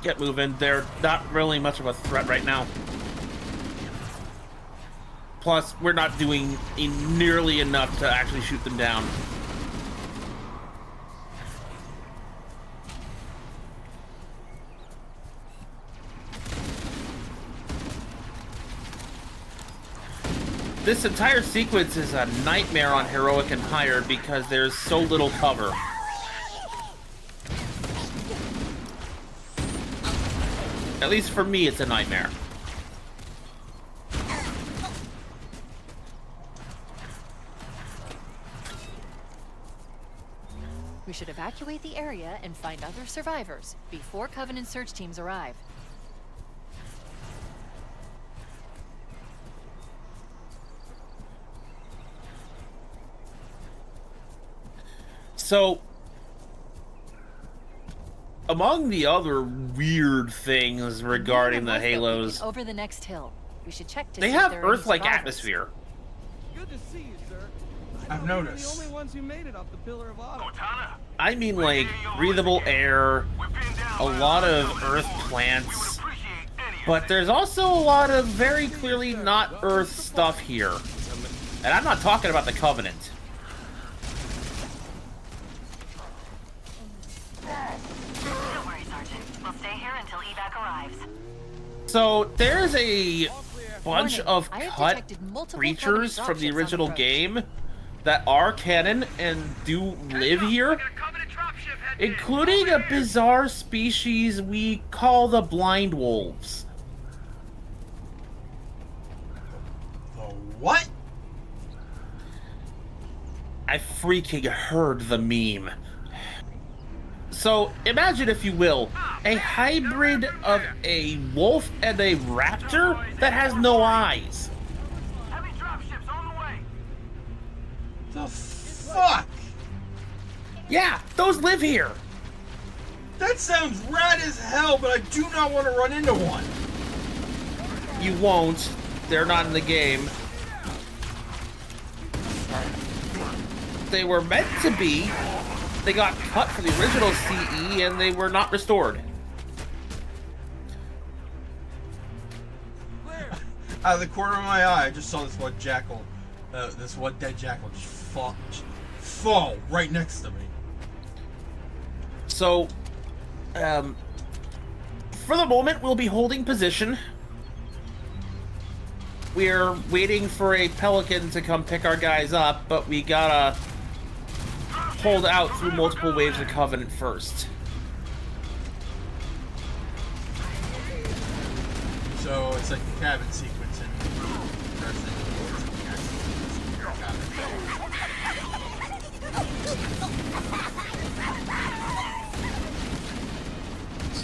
Get moving. They're not really much of a threat right now. Plus, we're not doing nearly enough to actually shoot them down. This entire sequence is a nightmare on Heroic and higher because there's so little cover. At least for me, it's a nightmare. We should evacuate the area and find other survivors before Covenant search teams arrive. So, among the other weird things regarding the Halos, over the next hill. We should check to they see if have there are any Earth-like survivors. atmosphere. Good to see you, sir. I've noticed. We're the only ones who made it off the Pillar of Autumn. I mean, like, breathable air, a lot of Earth plants, but there's also a lot of very clearly not Earth stuff here. And I'm not talking about the Covenant. Don't worry, Sergeant. We'll stay here until evac arrives. So, there's a bunch Warning, of I have cut detected multiple creatures Covenant from the dropships on original approach. game that are canon and do live here, including a bizarre species we call the Blind Wolves. What? I freaking heard the meme. So, imagine, if you will, a hybrid of a wolf and a raptor that has no eyes. Heavy dropships on the way. The fuck? Yeah, those live here. That sounds rad as hell, but I do not want to run into one. You won't. They're not in the game. They were meant to be. They got cut from the original CE and they were not restored. Out of the corner of my eye, I just saw this one dead jackal just fall right next to me. So, for the moment, we'll be holding position. We're waiting for a pelican to come pick our guys up, but we gotta hold out through multiple waves of Covenant first. So it's like the cabin sequence in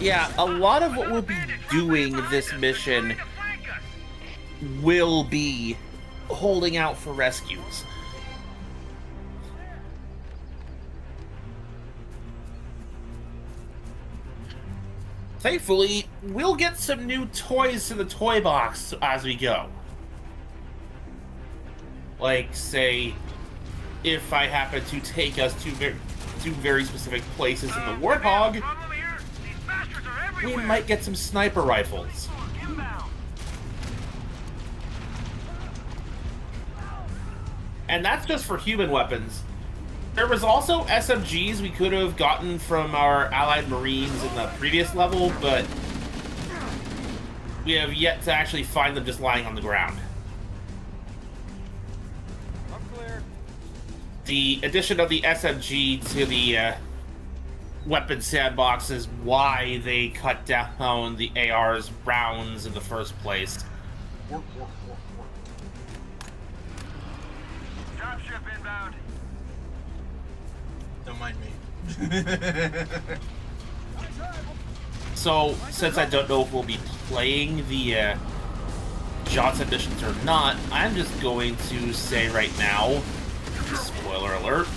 Yeah, a lot of what we'll be doing this mission will be holding out for rescues. Thankfully, we'll get some new toys to the toy box as we go. Like, say, if I happen to take us to very specific places in the Warthog, we might get some sniper rifles. And that's just for human weapons. There was also SMGs we could have gotten from our allied Marines in the previous level, but we have yet to actually find them just lying on the ground. The addition of the SMG to the weapon sandbox is why they cut down the AR's rounds in the first place. Dropship inbound. Don't mind me. So, since I don't know if we'll be playing the Johnson missions or not, I'm just going to say right now, spoiler alert,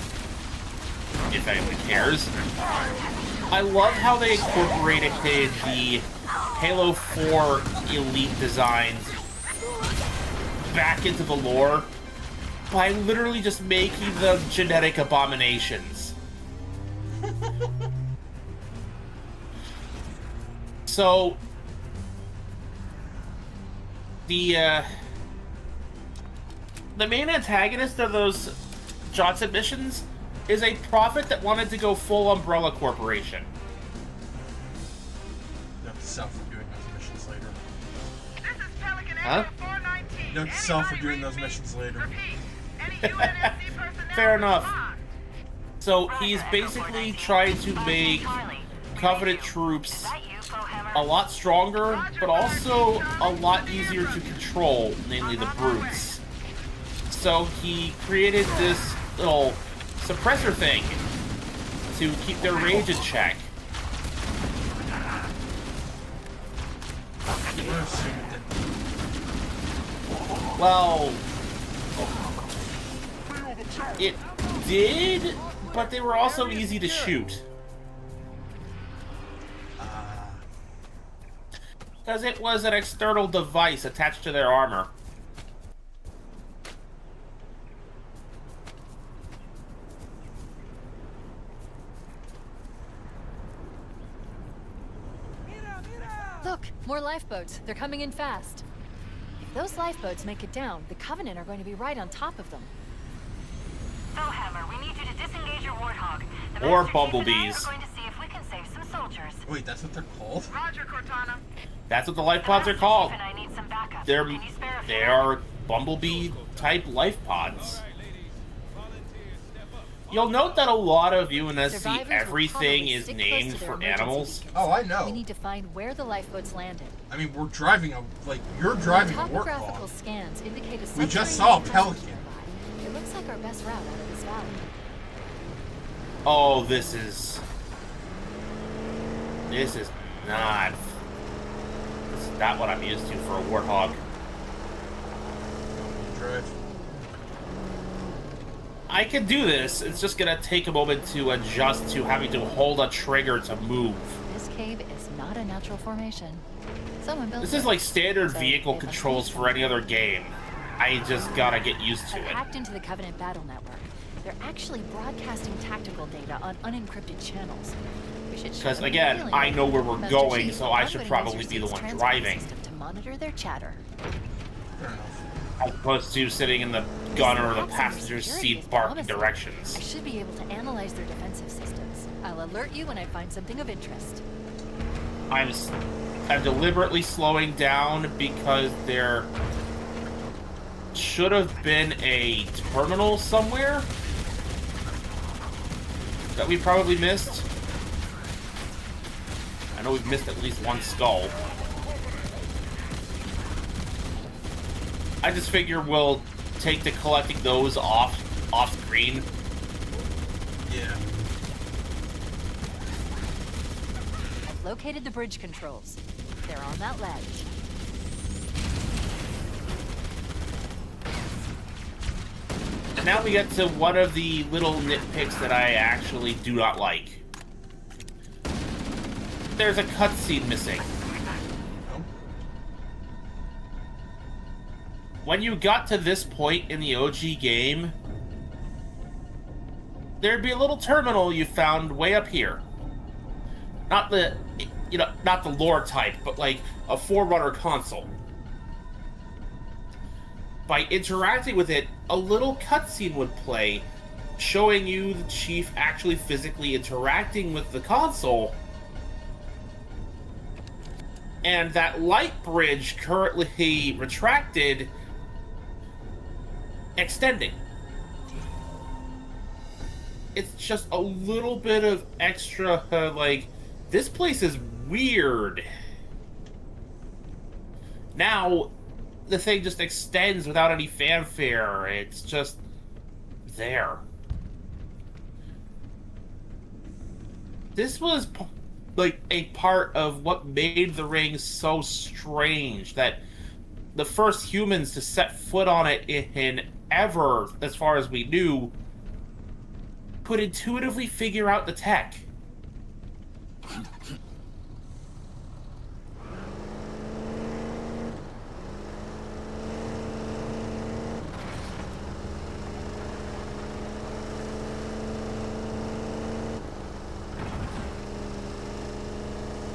if anyone cares, I love how they incorporated the Halo 4 Elite designs back into the lore by literally just making them genetic abominations. So, the main antagonist of those Johnson missions is a prophet that wanted to go full Umbrella Corporation. You have to sell for doing those missions later. This is Pelican Huh? 419. You have to sell for doing those missions later. Fair enough. So he's basically trying to make Covenant troops a lot stronger, but also a lot easier to control, namely the brutes. So he created this little suppressor thing to keep their rage in check. Well, it did, but they were also easy to shoot. Because it was an external device attached to their armor. Look, more lifeboats. They're coming in fast. If those lifeboats make it down, the Covenant are going to be right on top of them. Hellhammer, we need you to disengage your Warthog. The Or Master Chief and I bumblebees. are going to see if we can save some soldiers. Wait, that's what they're called? Roger, Cortana. That's what the life pods are called. And I need some backup. They're, Can you spare a few? they are bumblebee type life pods. You'll note that a lot of UNSC, Survivors will everything probably is stick close named to their for emergency animals. beacons. Oh, I know. We need to find where the lifeboats landed. I mean, we're driving you're driving a warthog. Topographical scans indicate a We just subterranean saw a passage pelican. nearby. It looks like our best route out of this valley. Oh, this is not what I'm used to for a warthog. Drive. I can do this. It's just gonna take a moment to adjust to having to hold a trigger to move. This cave is not a natural formation. Someone built This it. is like standard So vehicle they've controls unleashed for any other game. I just gotta get used to I've it. hacked into the Covenant battle network. They're actually broadcasting tactical data on unencrypted channels. We should show Because them again, the I know where we're Master going, Chief, so I I'm should putting probably Laser be the Seed's one transport driving, system to monitor their chatter. Fair enough. as opposed to sitting in the gunner or the Perhaps in passenger security seat is barking promising. directions. I should be able to analyze their defensive systems. I'll alert you when I find something of interest. I'm deliberately slowing down because there should have been a terminal somewhere that we probably missed. I know we've missed at least one skull. I just figure we'll take to collecting those off screen. Yeah. I've located the bridge controls. They're on that ledge. And now we get to one of the little nitpicks that I actually do not like. There's a cutscene missing. When you got to this point in the OG game, there'd be a little terminal you found way up here. Not the, not the lore type, but like a Forerunner console. By interacting with it, a little cutscene would play, showing you the Chief actually physically interacting with the console. And that light bridge currently retracted, extending. It's just a little bit of extra, like, this place is weird. Now, the thing just extends without any fanfare. It's just there. This was like a part of what made the ring so strange, that the first humans to set foot on it in ever, as far as we knew, could intuitively figure out the tech.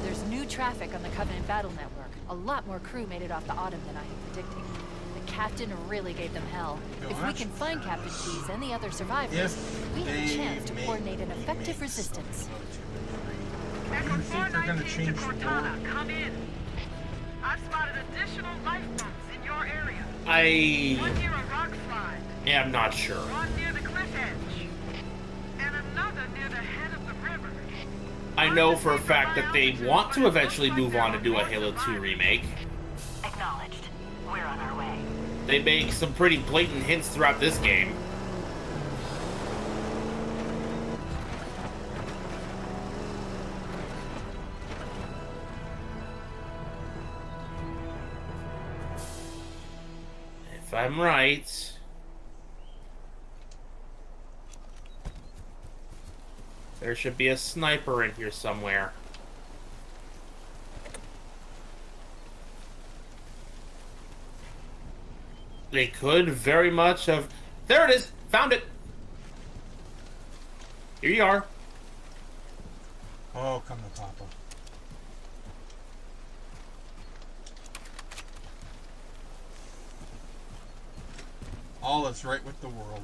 There's new traffic on the Covenant battle network. A lot more crew made it off the Autumn than I had predicted. The captain really gave them hell. If we can find Captain Keyes and the other survivors, we have a chance to coordinate an effective resistance. Do you think they're gonna change the lore? Come in. I've spotted additional lifeboats in your area. One near a rock slide. am not sure. One near the cliff edge. And another near the head of the river. I know for a fact that they want to eventually move on to do a Halo 2 remake. Acknowledged. We're on our way. They make some pretty blatant hints throughout this game. If I'm right, there should be a sniper in here somewhere. They could very much have... There it is! Found it! Here you are. Oh, come to Papa. All is right with the world.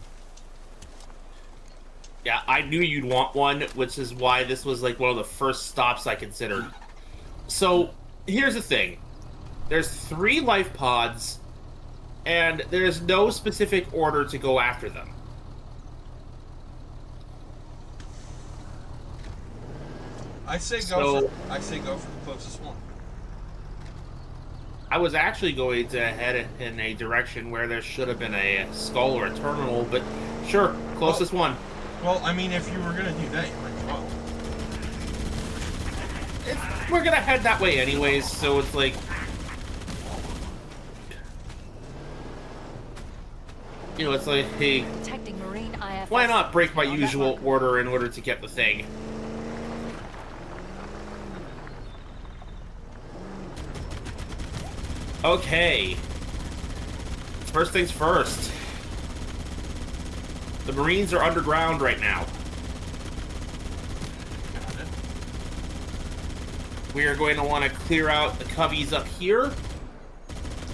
Yeah, I knew you'd want one, which is why this was like one of the first stops I considered. So, here's the thing. There's 3 life pods, and there's no specific order to go after them. I say go for the closest one. I was actually going to head in a direction where there should have been a skull or a terminal, but sure, closest one. Well, I mean, if you were gonna do that, you might as well. We're gonna head that way anyways, so it's like, you know, it's like, hey, Protecting Marine IFS. why not break my usual order in order to get the thing? Okay. First things first. The Marines are underground right now. We are going to want to clear out the Coveys up here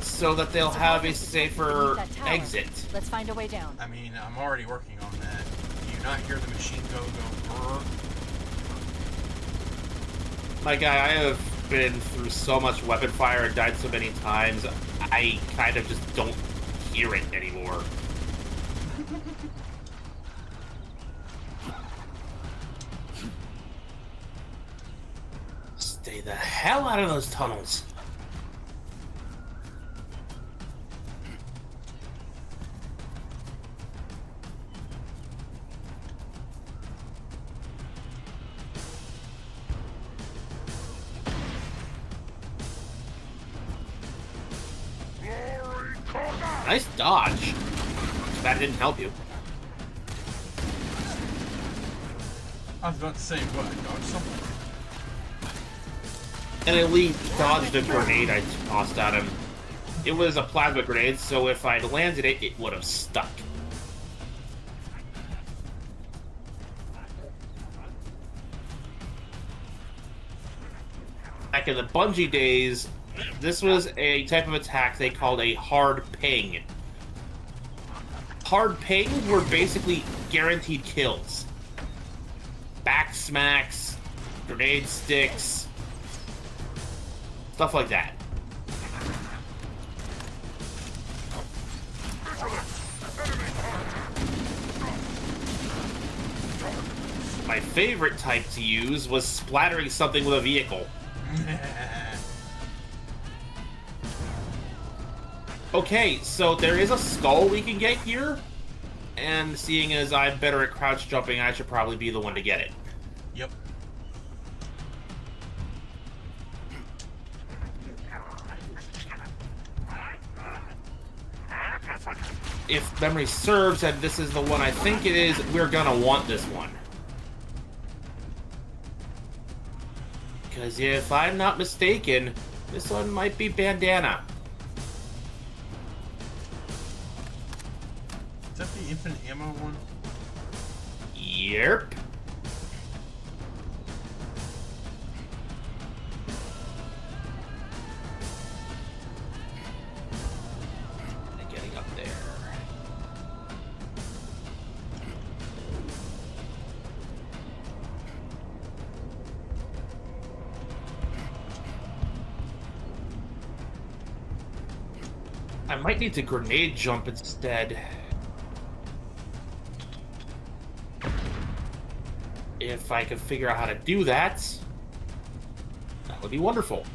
so that they'll have a safer exit. Let's find a way down. I mean, I'm already working on that. Do you not hear the machine go brrr? My guy, I have been through so much weapon fire and died so many times, I kind of just don't hear it anymore. Stay the hell out of those tunnels. Nice dodge. That didn't help you. I was about to say, what? Dodge something? An elite dodged a grenade I tossed at him. It was a plasma grenade, so if I'd landed it, it would have stuck. Back in the Bungie days, this was a type of attack they called a hard ping. Hard pings were basically guaranteed kills. Back smacks, grenade sticks, stuff like that. My favorite type to use was splattering something with a vehicle. Okay, so there is a skull we can get here, and seeing as I'm better at crouch jumping, I should probably be the one to get it. Yep. If memory serves, and this is the one I think it is, we're gonna want this one. Because if I'm not mistaken, this one might be Bandana. Is that the infinite ammo one? Yep. Getting up there. I might need to grenade jump instead. If I could figure out how to do that, that would be wonderful.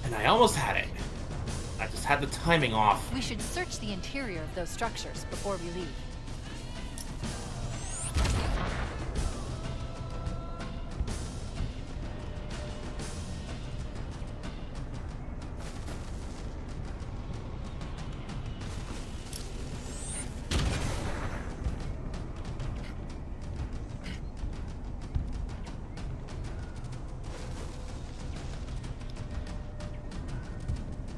And I almost had it. I just had the timing off. We should search the interior of those structures before we leave.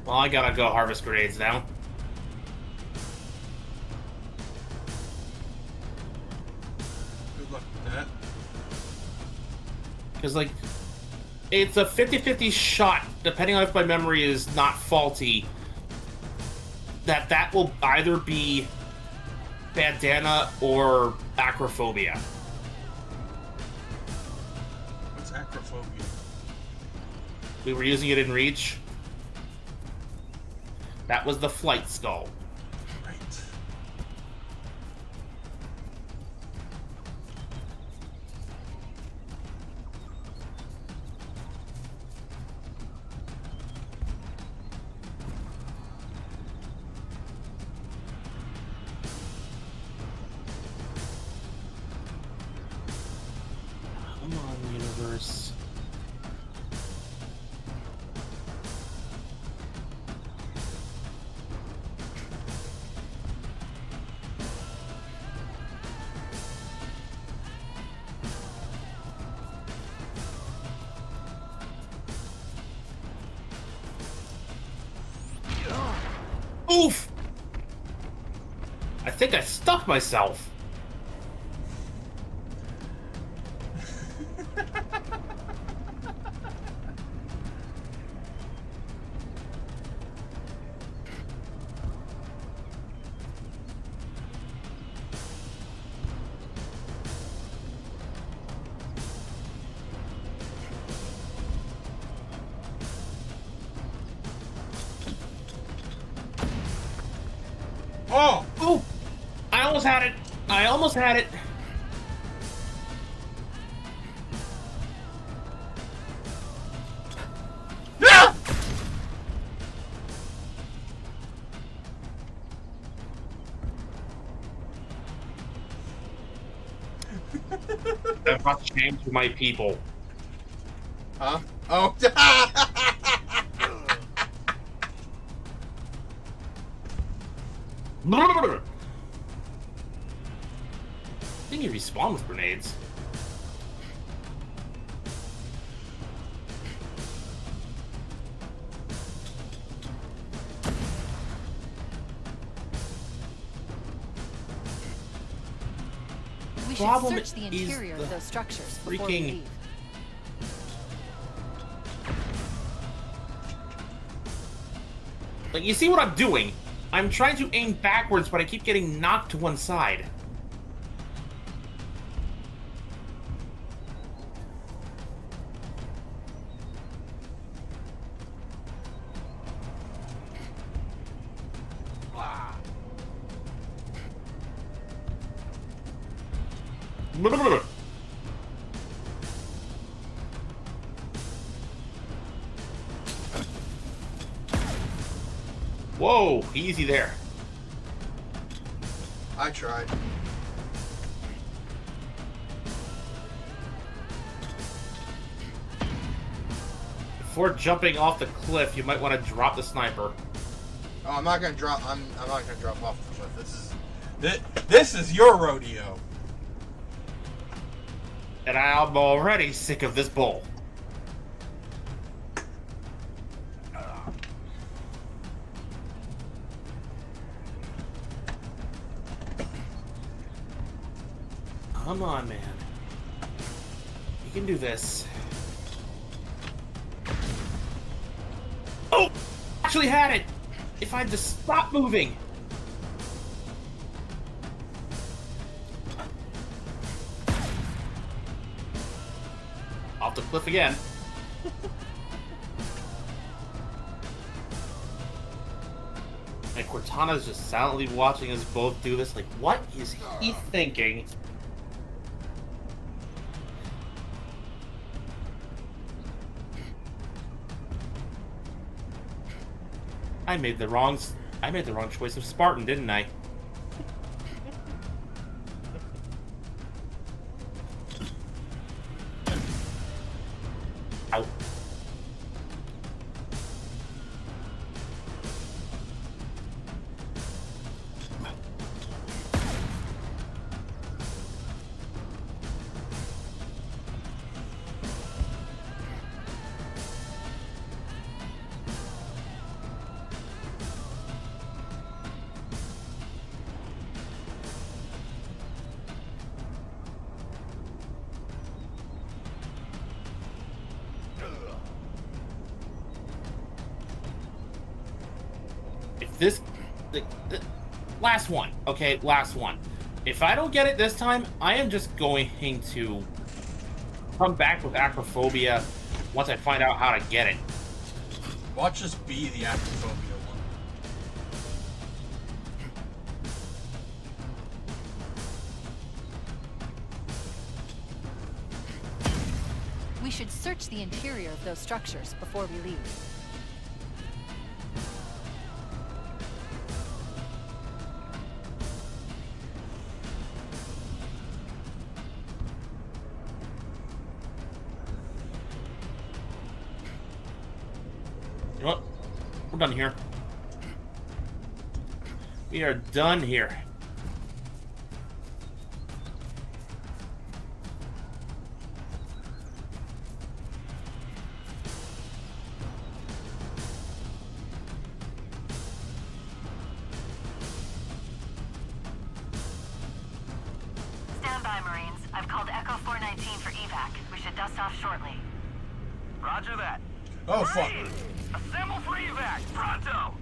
Well, I gotta go harvest grenades now. Good luck with that. Because, like, it's a 50-50 shot, depending on if my memory is not faulty, that will either be Bandana or Acrophobia. What's acrophobia? We were using it in Reach. That was the flight skull. Right. Come on, universe. Oof! I think I stuck myself. Oh! Oh! I almost had it. I almost had it. No! I've brought shame to my people. Huh? Oh. I think you respawn with grenades. We should Problem search the is interior of the those structures before we freaking- leave. Like, you see what I'm doing? I'm trying to aim backwards, but I keep getting knocked to one side. Whoa, easy there. I tried. Before jumping off the cliff, you might want to drop the sniper. Oh, I'm not gonna drop. I'm not gonna drop off the cliff. This is your rodeo. And I'm already sick of this bull. Come on, man. You can do this. Oh! Actually had it! If I just stop moving! Off the cliff again. And Cortana's just silently watching us both do this. Like, what is he thinking? I made the wrong choice of Spartan, didn't I? Ow. This, the last one, okay, last one. If I don't get it this time, I am just going to come back with acrophobia once I find out how to get it. Watch us be the acrophobia one. We should search the interior of those structures before we leave. You know what? We're done here. We are done here. Stand by, Marines. I've called Echo 419 for evac. We should dust off shortly. Roger that. Oh, fuck. Assemble for evac, pronto!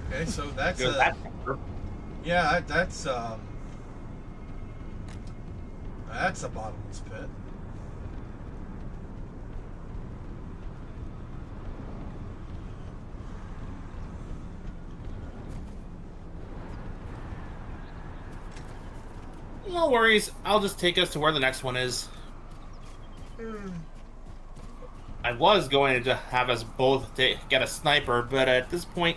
Okay, so that's Good, that's yeah, that's a bottomless pit. No worries. I'll just take us to where the next one is. I was going to have us both get a sniper, but at this point,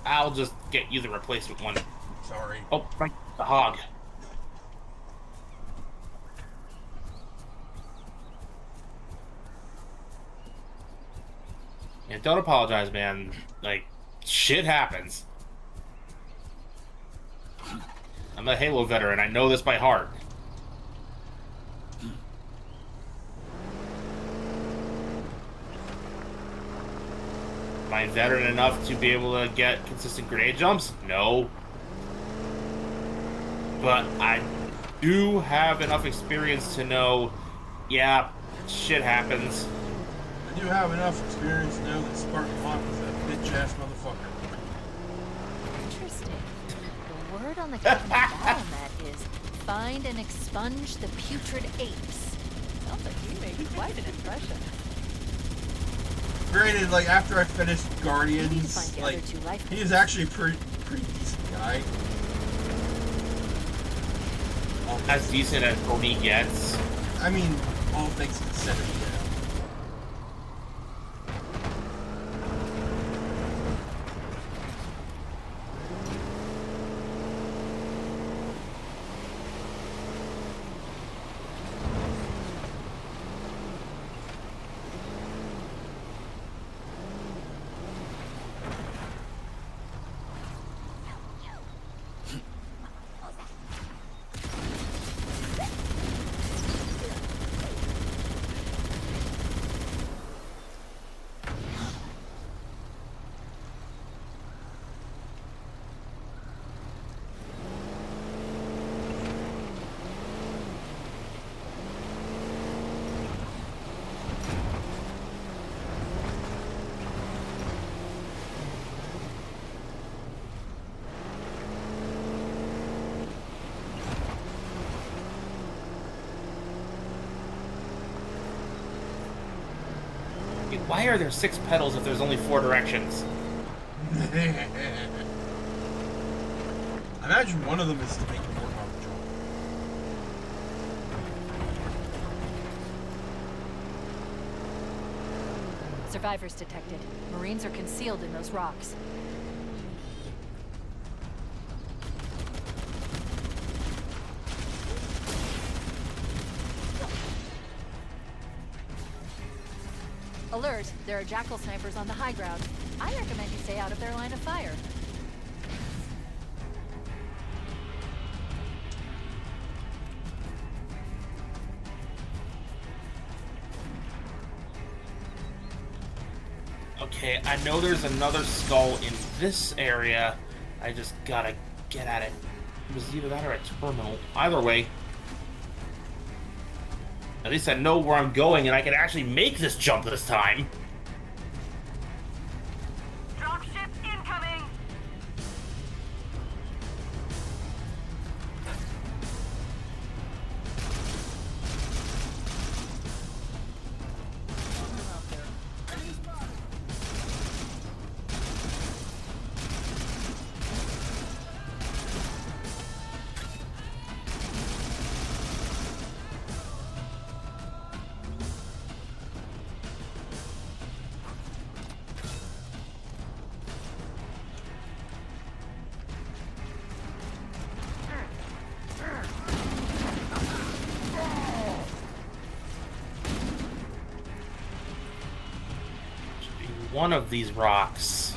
I'll just get you the replacement one. Sorry. Oh, right, the hog. And don't apologize, man. Like, shit happens. I'm a Halo veteran. I know this by heart. Am I veteran enough to be able to get consistent grenade jumps? No. But I do have enough experience to know, yeah, shit happens. I do have enough experience to know that Spartan Hawk is a bitch-ass motherfucker. Interesting. The word on the Covenant BattleNet is find and expunge the putrid apes. Sounds like you made quite an impression. Granted, like, after I finished Guardians, like, he is actually a pretty decent guy. As decent as Tony gets. I mean, all things considered, yeah. Why are there 6 pedals if there's only 4 directions? I imagine one of them is to make it more comfortable. Survivors detected. Marines are concealed in those rocks. Alert! There are Jackal snipers on the high ground. I recommend you stay out of their line of fire. Okay, I know there's another skull in this area. I just gotta get at it. It was either that or a terminal. Either way. At least I know where I'm going and I can actually make this jump this time. Dropship incoming! one of these rocks.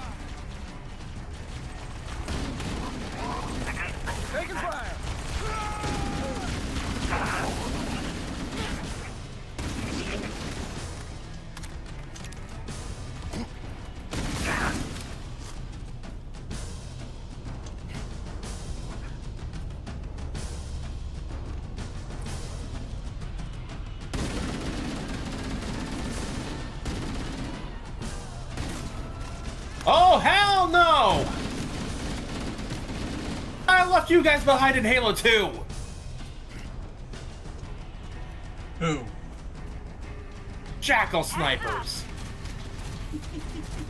Taking fire! Oh, hell no! I left you guys behind in Halo 2! Who? Jackal snipers.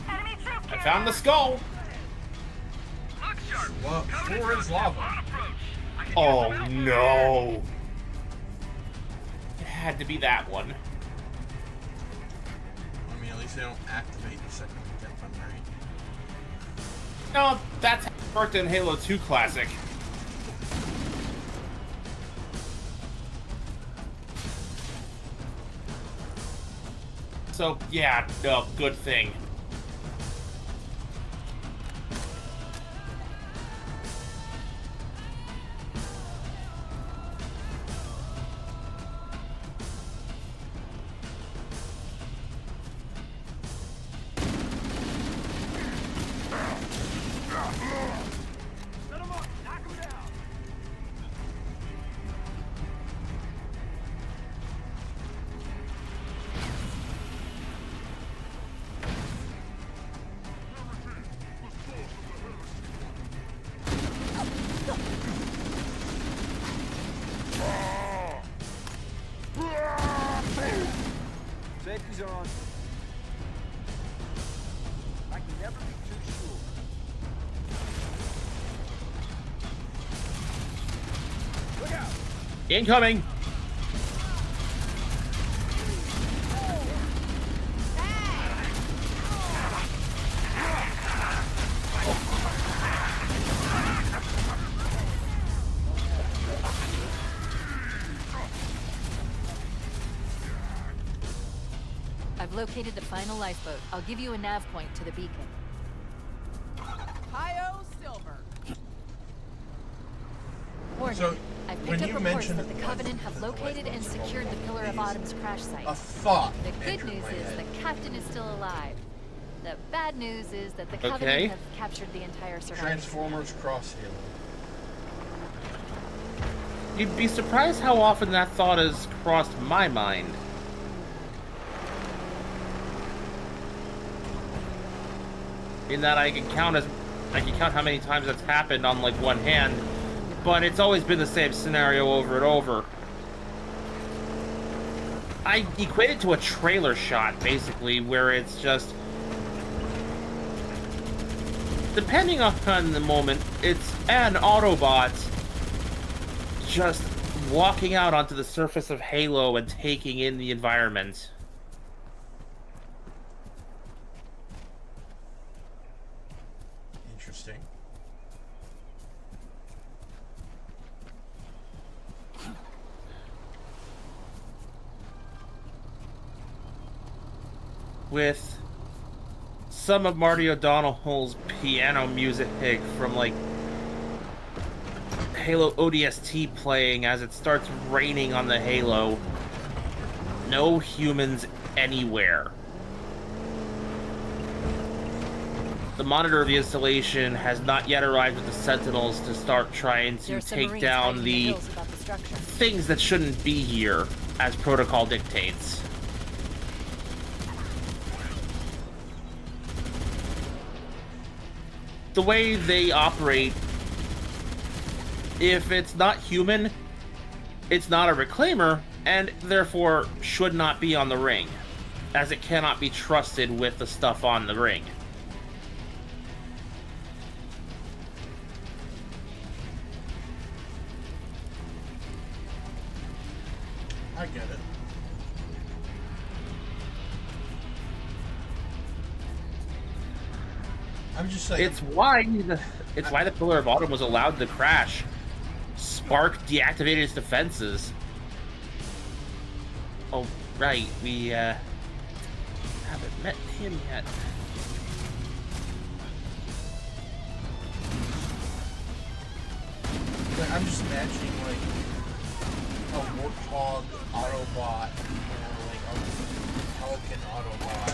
Enemy troop I found the skull. Look sharp. Well, floor is lava. Oh no. It had to be that one. I mean, at least they don't activate the second we get them, right? No, that's how it worked in Halo 2 Classic. So, yeah, no, good thing. Safety's on. I can never be too sure. Look out! Incoming! I've located the final lifeboat. I'll give you a nav point to the beacon. Hi-oh, Silver. Warning. So, I've when picked up you reports mentioned that the Covenant have located and secured the Pillar of Autumn's crash site. a thought The good entered news my is head. the captain is still alive. The bad news is that the Covenant Okay. have captured the entire surviving. Transformers Cross Halo. You'd be surprised how often that thought has crossed my mind. In that I can count how many times that's happened on like one hand, but it's always been the same scenario over and over. I equate it to a trailer shot, basically, where it's just, depending on the moment, it's an Autobot just walking out onto the surface of Halo and taking in the environment. Interesting. With some of Marty O'Donnell's piano music from like Halo ODST playing as it starts raining on the Halo. No humans anywhere. The monitor of the installation has not yet arrived with the Sentinels to start trying to There's some take Marines down hiding in the hills above the structure. things that shouldn't be here, as protocol dictates. The way they operate, if it's not human, it's not a reclaimer, and therefore should not be on the ring, as it cannot be trusted with the stuff on the ring. I get it. I'm just saying. It's why the Pillar of Autumn was allowed to crash. Spark deactivated its defenses. Oh, right. We haven't met him yet. Like, I'm just imagining like a Warthog Autobot or like a Pelican Autobot.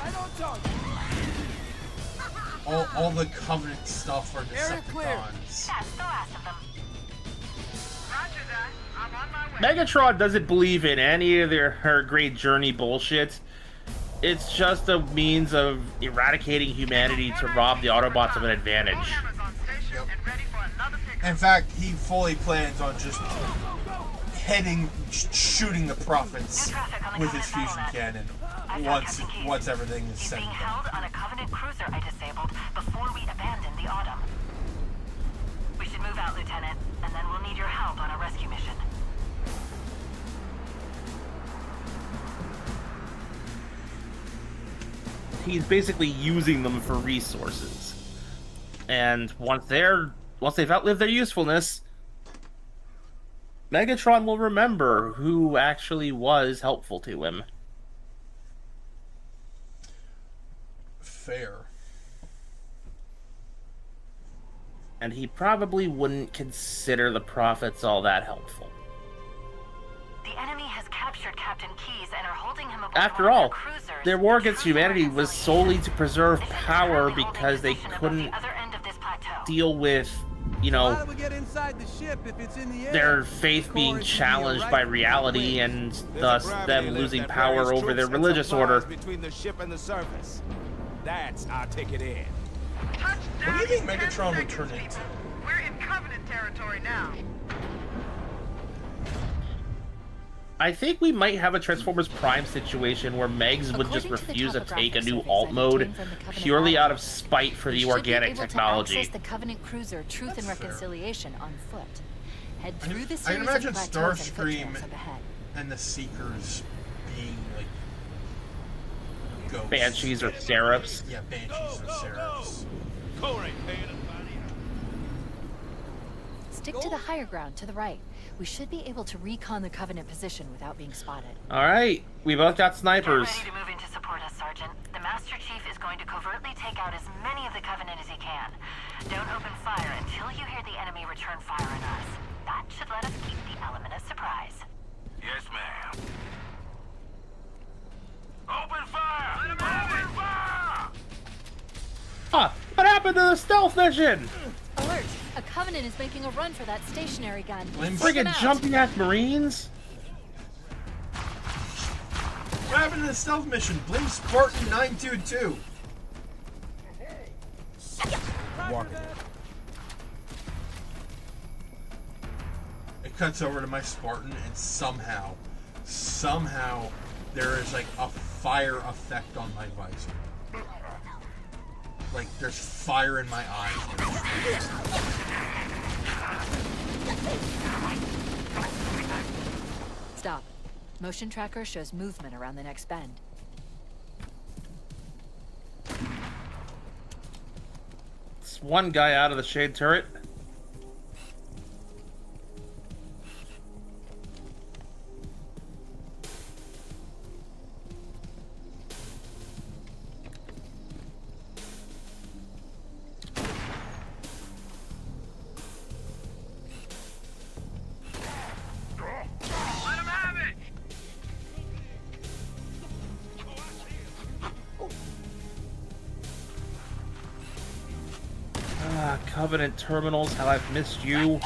All the Covenant stuff are Decepticons. That's the last of them. Roger that. I'm on my way. Megatron doesn't believe in any of her Great Journey bullshit. It's just a means of eradicating humanity to rob the Autobots of an advantage. In fact, he fully plans on just shooting the Prophets with his fusion cannon once everything is He's set. being held on a Covenant cruiser I disabled before we abandon the Autumn. We should move out, Lieutenant, and then we'll need your help on a rescue mission. He's basically using them for resources. And once they've outlived their usefulness, Megatron will remember who actually was helpful to him. Fair. And he probably wouldn't consider the Prophets all that helpful. The enemy has captured Captain Keyes and are holding him aboard After one of all, their cruisers. their war against humanity was solely to preserve power because they couldn't deal with, you know, How do we get inside the ship if it's in the air? their faith being challenged by reality and thus them losing power over their religious order. Between the ship and the surface. That's our ticket in. What do you think Megatron would turn into? We're in Covenant territory now. I think we might have a Transformers Prime situation where Megs would just refuse to take a new alt mode purely out of spite for the organic technology. Access the Covenant cruiser Truth and Reconciliation on foot. Head through the I series can imagine of plateaus and foot Starscream trails up ahead. and the Seekers being like ghosts. Banshees or Seraphs. Yeah, Banshees or Seraphs. Stick to the higher ground to the right. We should be able to recon the Covenant position without being spotted. Alright, we both got snipers. Get ready to move in to support us, Sergeant. The Master Chief is going to covertly take out as many of the Covenant as he can. Don't open fire until you hear the enemy return fire on us. That should let us keep the element of surprise. Yes, ma'am. Open fire! Open fire! Huh, what happened to the stealth mission? Alert! A Covenant is making a run for that stationary gun. Friggin' jumping at Marines? What happened to the stealth mission? Blame Spartan 922. It cuts over to my Spartan, and somehow there is like a fire effect on my visor. Like there's fire in my eyes. Stop. Motion tracker shows movement around the next bend. It's one guy out of the shade turret. Covenant terminals, how I've missed you.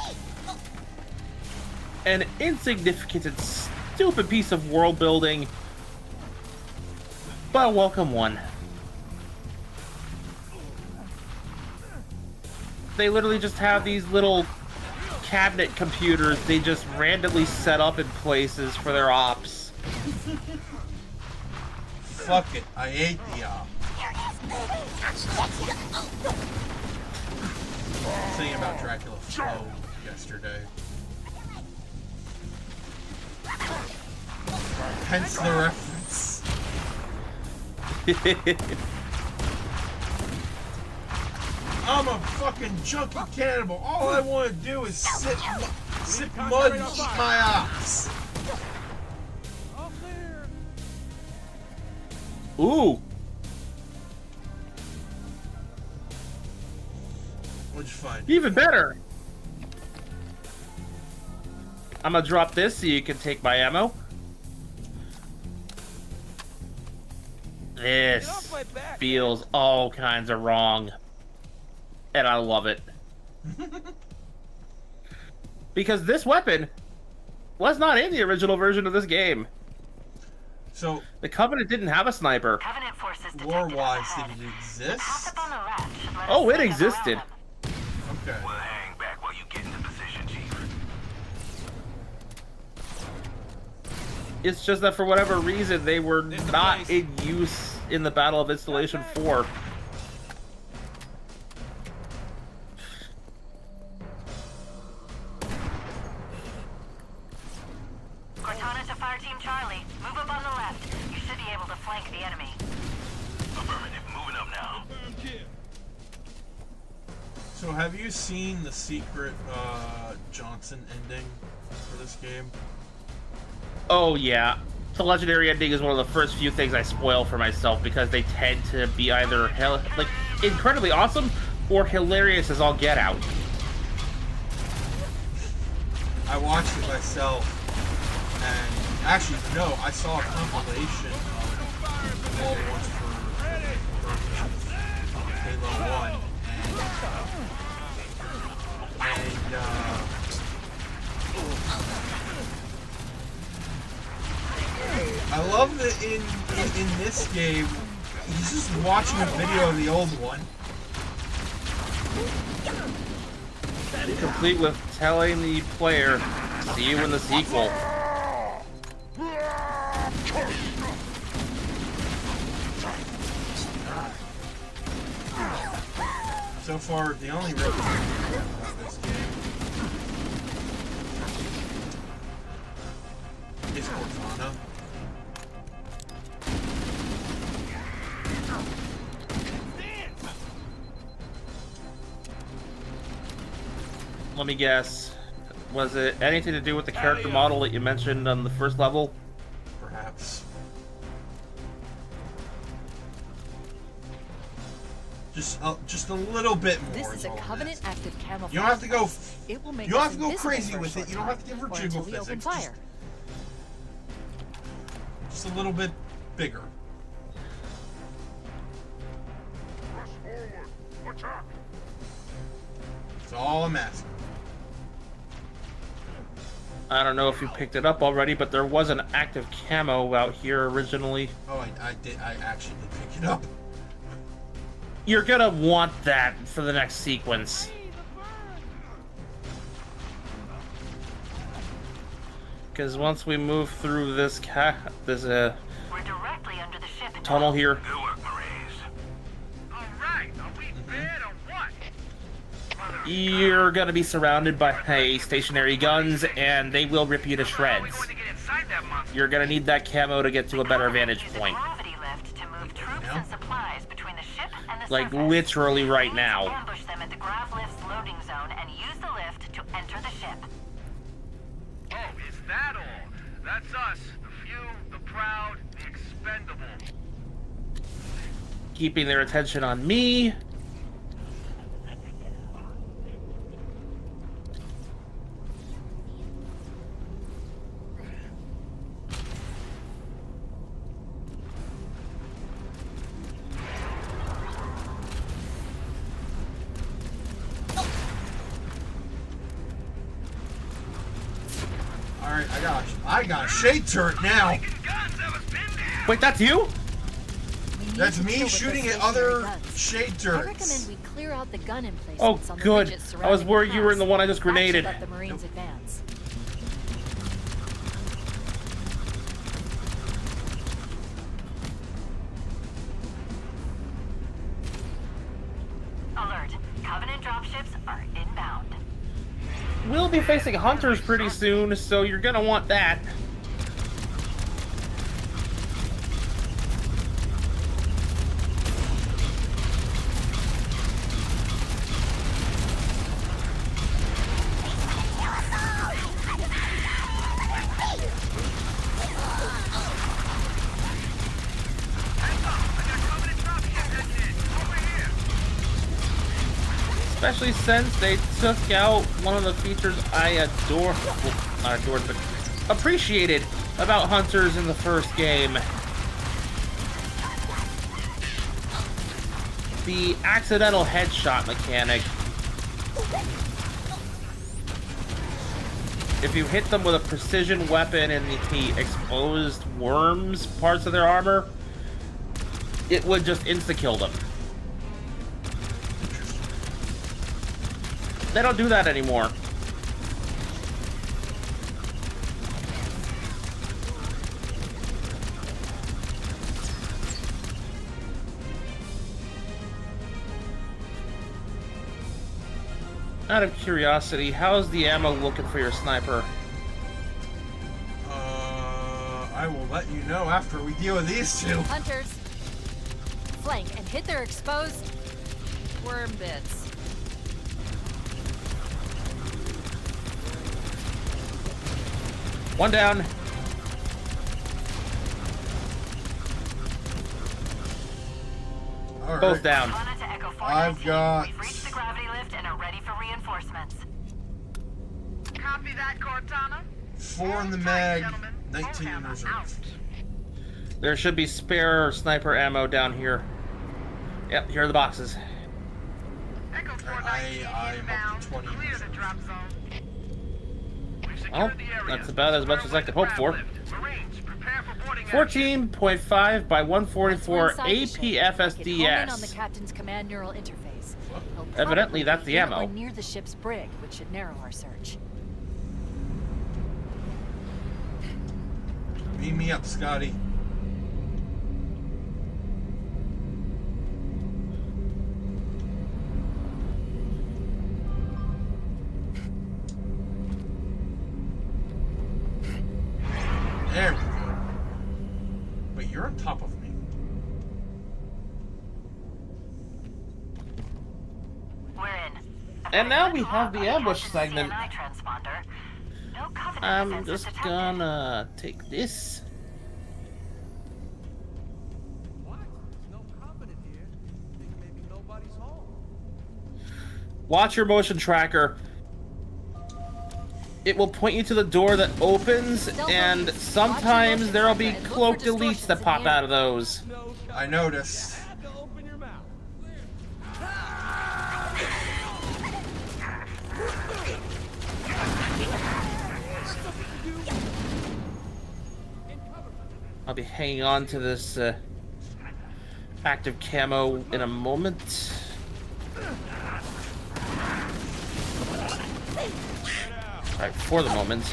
An insignificant and stupid piece of world building, but a welcome one. They literally just have these little cabinet computers they just randomly set up in places for their ops. Fuck it, I ate the op. Thinking about Dracula Flow yesterday. Hence the reference. I'm a fucking junkie cannibal. All I want to do is sip mud and eat my ops. Ooh. What'd you find? Even better. I'm gonna drop this so you can take my ammo. This feels all kinds of wrong. And I love it. Because this weapon was not in the original version of this game. So the Covenant didn't have a sniper. Covenant forces lore-wise, did it exist? Oh, it existed. Okay. We'll hang back while you get into position, Chief. It's just that for whatever reason, they were not in use in the Battle of Installation 4. Cortana to Fire Team Charlie. Move up on the left. You should be able to flank the enemy. Affirmative. Moving up now. So have you seen the secret Johnson ending for this game? Oh yeah. The legendary ending is one of the first few things I spoil for myself because they tend to be either like incredibly awesome or hilarious as all get out. I watched it myself, and actually, no, I saw a compilation of all the ones for Halo 1, and I love that in this game, he's just watching a video of the old one. Complete with telling the player, see you in the sequel. So far, the only real thing about this game is Cortana. Let me guess. Was it anything to do with the character model that you mentioned on the first level? Perhaps. Just a little bit more. This is a Covenant active camouflage. You don't have to go. It will make You don't us have to go invisible crazy for a with short it. You don't have to give her time, or jiggle until we open physics. fire. Just a little bit bigger. That's all I'm asking. I don't know if you picked it up already, but there was an active camo out here originally. Oh, I did. I actually did pick it up. You're gonna want that for the next sequence. Because once we move through this We're directly under the ship. tunnel here, Good work, Marines. All right, are we bad or what? you're gonna be surrounded by stationary guns, and they will rip you to shreds. You're gonna need that camo to get to a better vantage point. Gravity lift to move troops and supplies between the ship and the Like surface. literally right We now. ambush them at the grav lift's loading zone and use the lift to enter the ship. Oh, is that all? That's us. The few, the proud, the expendable. Keeping their attention on me. Alright, I got a shade turret now. Wait, that's you? That's me shooting at other shade I turrets. recommend we clear out the gun emplacements Oh, on the good. ridges I was surrounding worried the you were in the pass. one I just That should grenaded. let the Marines advance. Alert. Covenant dropships are inbound. We'll be facing hunters pretty soon, so you're gonna want that. Especially since they took out one of the features I adore. adored, but appreciated about Hunters in the first game. The accidental headshot mechanic. If you hit them with a precision weapon and he exposed worms parts of their armor, it would just insta-kill them. They don't do that anymore. Out of curiosity, how's the ammo looking for your sniper? I will let you know after we deal with these two. Hunters, flank and hit their exposed worm bits. One down. All right. Both down. I've got... We've reached the gravity lift and are ready for reinforcements. Copy that, Cortana. 4 in the mag, 19 in reserve. There should be spare sniper ammo down here. Yep, here are the boxes. Echo 419 I'm up to 20 in Clear the reserve. drop zone. Well, that's about as much as I could hope for. Marines, prepare for boarding 14.5 by 144 Inside the ship, hone in on the APFSDS. captain's command neural interface. He'll Evidently, probably that's the be in ammo. or near the ship's brig, which should narrow our search. Beam me up, Scotty. There we go. Wait, you're on top of me. We're in. And now we have the ambush segment. CNI transponder. No Covenant I'm defenses just detected. gonna take this. What? There's no Covenant here. I think maybe nobody's home. Watch your motion tracker. It will point you to the door that opens, and sometimes there'll be cloak deletes that pop out of those. I noticed. Have to open your mouth. I'll be hanging on to this active camo in a moment. Alright, for the moment.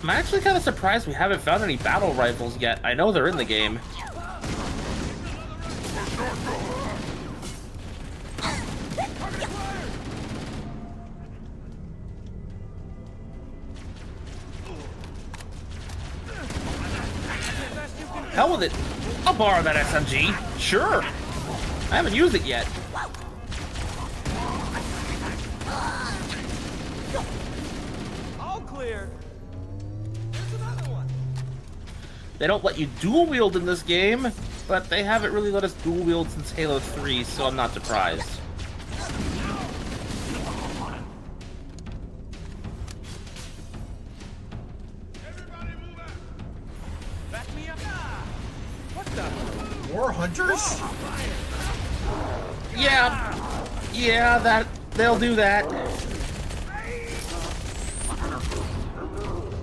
I'm actually kind of surprised we haven't found any battle rifles yet. I know they're in the game. Hell with it. I'll borrow that SMG. Sure. I haven't used it yet. All clear. There's another one. They don't let you dual wield in this game, but they haven't really let us dual wield since Halo 3, so I'm not surprised. Back me up. What the? More hunters? Yeah, they'll do that.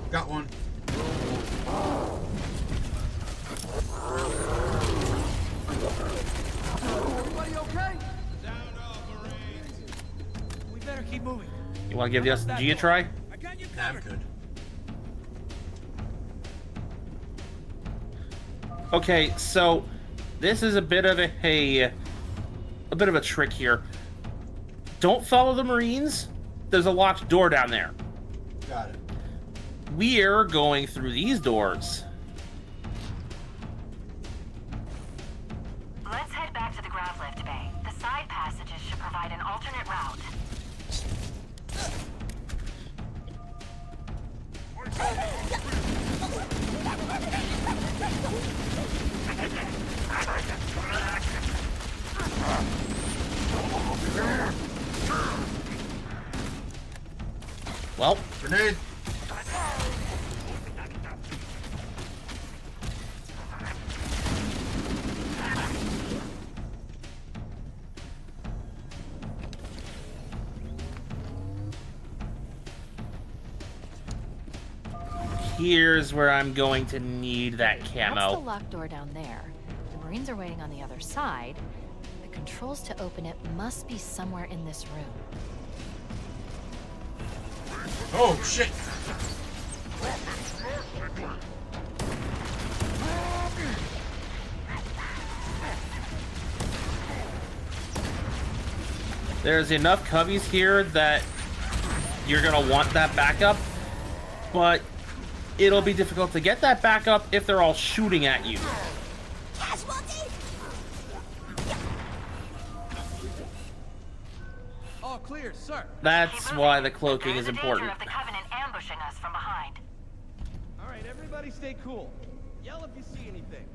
Got one. Everybody okay? We better keep moving. You want to give the SMG a try? I got you I'm covered. good. Okay, so this is a bit of a bit of a trick here. Don't follow the Marines. There's a locked door down there. Got it. We're going through these doors. Let's head back to the grav lift bay. The side passages should provide an alternate route. Well, Grenade. here's where I'm going to need that That's camo. the locked door down there. The Marines are waiting on the other side. The controls to open it must be somewhere in this room. Oh shit! There's enough cubbies here that you're gonna want that backup, but it'll be difficult to get that backup if they're all shooting at you. All clear, sir. That's why the cloaking is There's a important. danger of the Covenant ambushing us from behind. All right, everybody stay cool. Yell if you see anything.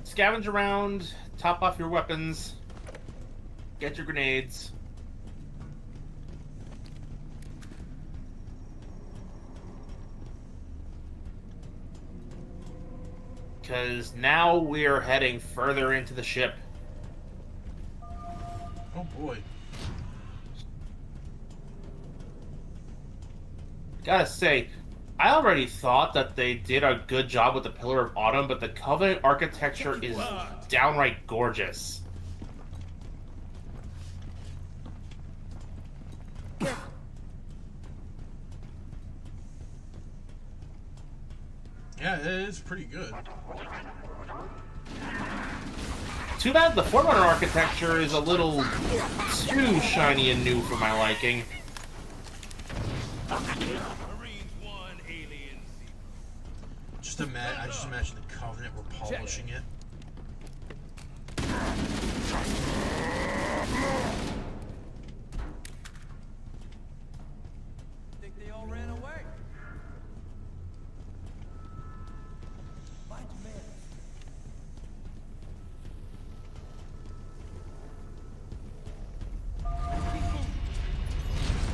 Scavenge around, top off your weapons, get your grenades. Because now we're heading further into the ship. Oh boy. Gotta say, I already thought that they did a good job with the Pillar of Autumn, but the Covenant architecture is downright gorgeous. Yeah, it is pretty good. Too bad the Forerunner architecture is a little too shiny and new for my liking. I just imagine the Covenant were polishing it. Think they all ran away?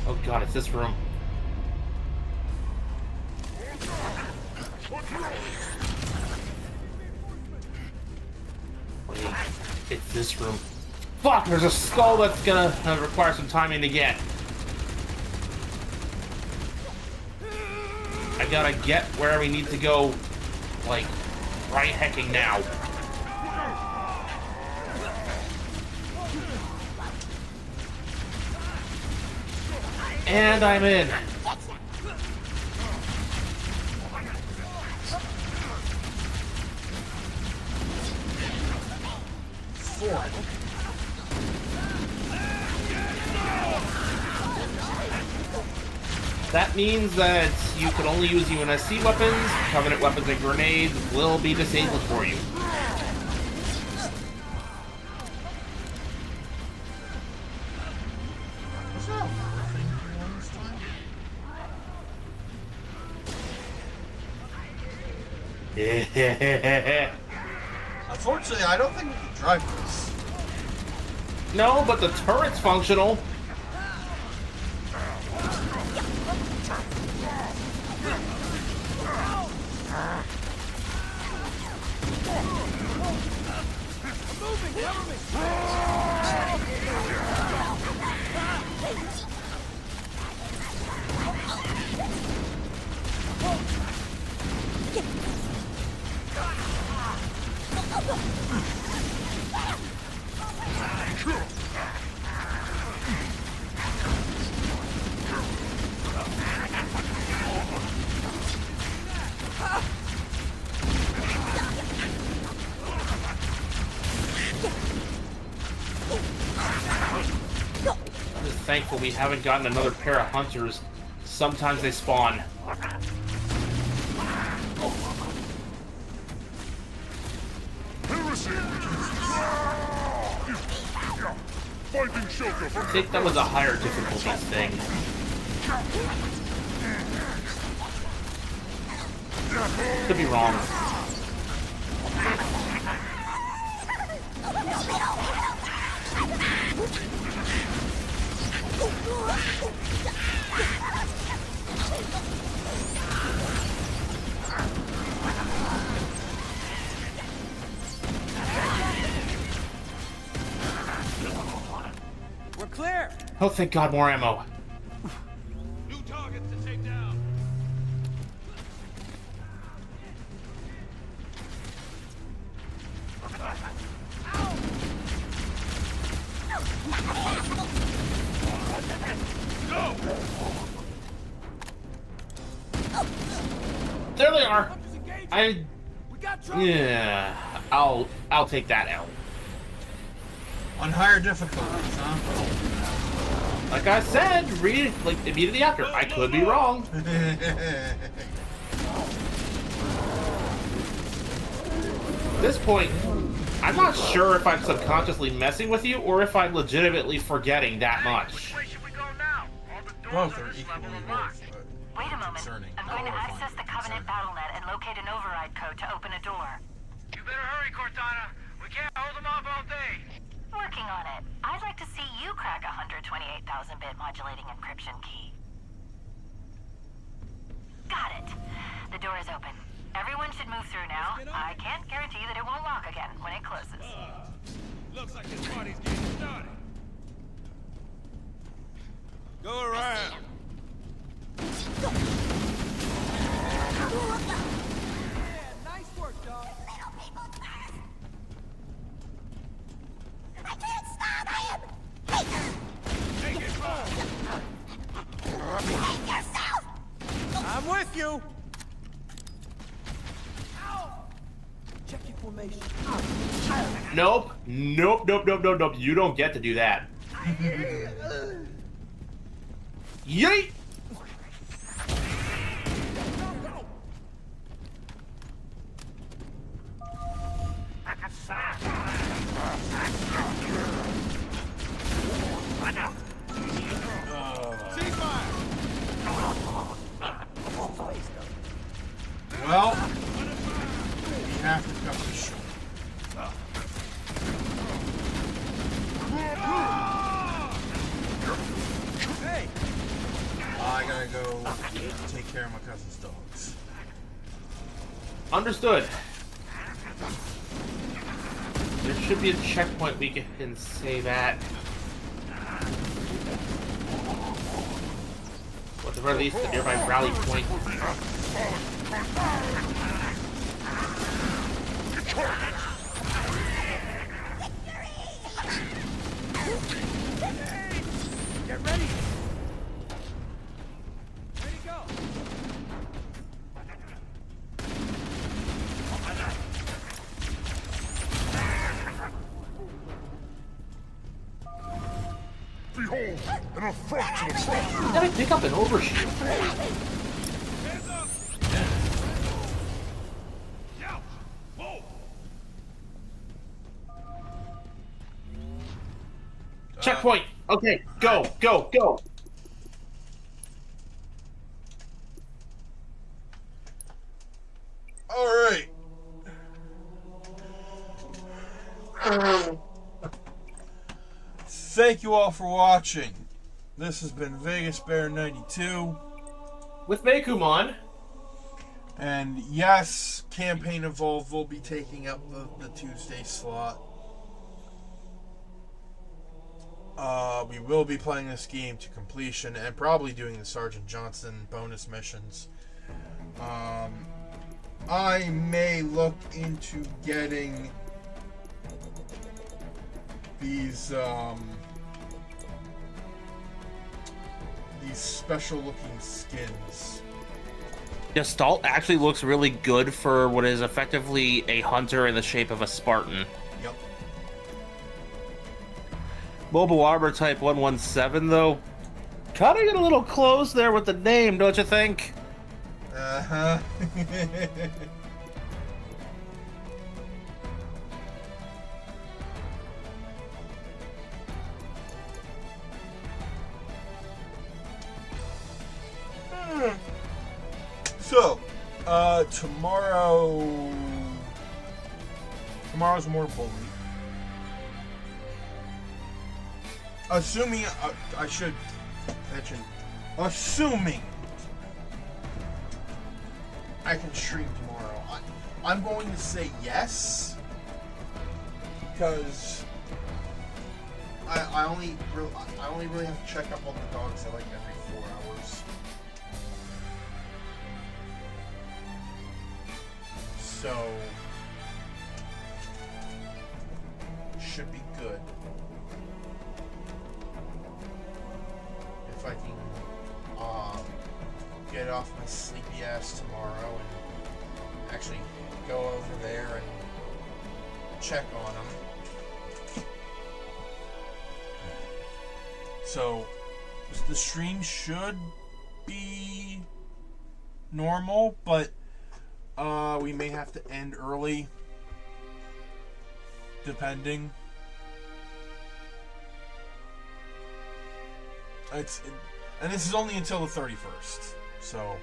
Oh god, it's this room. Wait, it's this room. Fuck, there's a skull that's gonna require some timing to get. I gotta get where we need to go, like, right hecking now. And I'm in. That means that you can only use UNSC weapons, Covenant weapons and grenades will be disabled for you. Was that a morphing one this time? Unfortunately, I don't think we can drive this. No, but the turret's functional. I'm just thankful we haven't gotten another pair of hunters. Sometimes they spawn. Heresy! I think that was a higher difficulty thing. Could be wrong. We're clear. Oh, thank God, more ammo. New targets to take down. There they are. Yeah, I'll take that L. On higher difficulties, huh? Like I said, read it like immediately after. I could be wrong. At this point, I'm not sure if I'm subconsciously messing with you or if I'm legitimately forgetting that much. Both are equally worth, Wait a moment. I'm going to access the Covenant BattleNet and locate an override code to open a door. You better hurry, Cortana. We can't hold them off all day. Working on it. I'd like to see you crack a 128,000-bit modulating encryption key. Got it. The door is open. Everyone should move through now. I can't guarantee that it won't lock again when it closes. Looks like this party's getting started. Go around. Yeah, nice work, dog. I can't stop him! Take it home. Save yourself! I'm with you. Check your formation. Nope. Nope. You don't get to do that. Yeet! Well, we have to cut this short. Hey. I gotta go take care of my cousin's dogs. Understood. There should be a checkpoint we can save at. Or at the very least, a nearby rally point. Get ready. Ready to go. Behold, an affront to the throne. You gotta pick up an overshoot. Hands up. Ouch. Whoa. Checkpoint. Okay, go. All right. Thank you all for watching. This has been Vegas Bear 92. With Meikumon. And yes, Campaign Evolve will be taking up the Tuesday slot. We will be playing this game to completion and probably doing the Sergeant Johnson bonus missions. I may look into getting these special looking skins. Gestalt actually looks really good for what is effectively a hunter in the shape of a Spartan. Yep. Mobile Armor Type 117, though, kind of get a little close there with the name, don't you think? Uh-huh. So, tomorrow's more bully. Assuming, I should mention, assuming I can stream tomorrow, I'm going to say yes, because I only really have to check up on the dogs like every 4 hours. So should be good. If I can get off my sleepy ass tomorrow and actually go over there and check on them. So the stream should be normal, but we may have to end early, depending. And this is only until the 31st, so,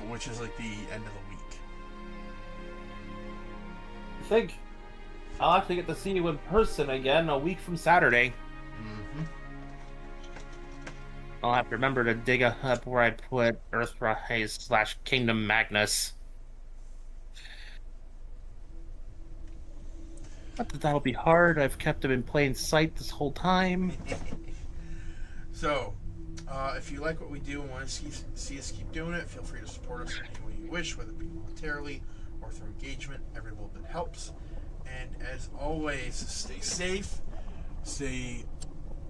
which is like the end of the week. I think I'll actually get to see you in person again a week from Saturday. Mm-hmm. I'll have to remember to dig up where I put Earthrise / Kingdom Magnus. Not that that'll be hard. I've kept him in plain sight this whole time. So, if you like what we do and want to see us keep doing it, feel free to support us in any way you wish, whether it be monetarily or through engagement. Every little bit helps. And as always, stay safe, stay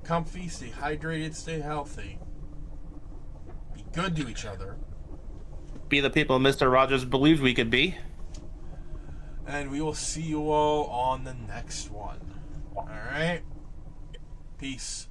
comfy, stay hydrated, stay healthy. Be good to each other. Be the people Mr. Rogers believed we could be. And we will see you all on the next one. Alright? Peace.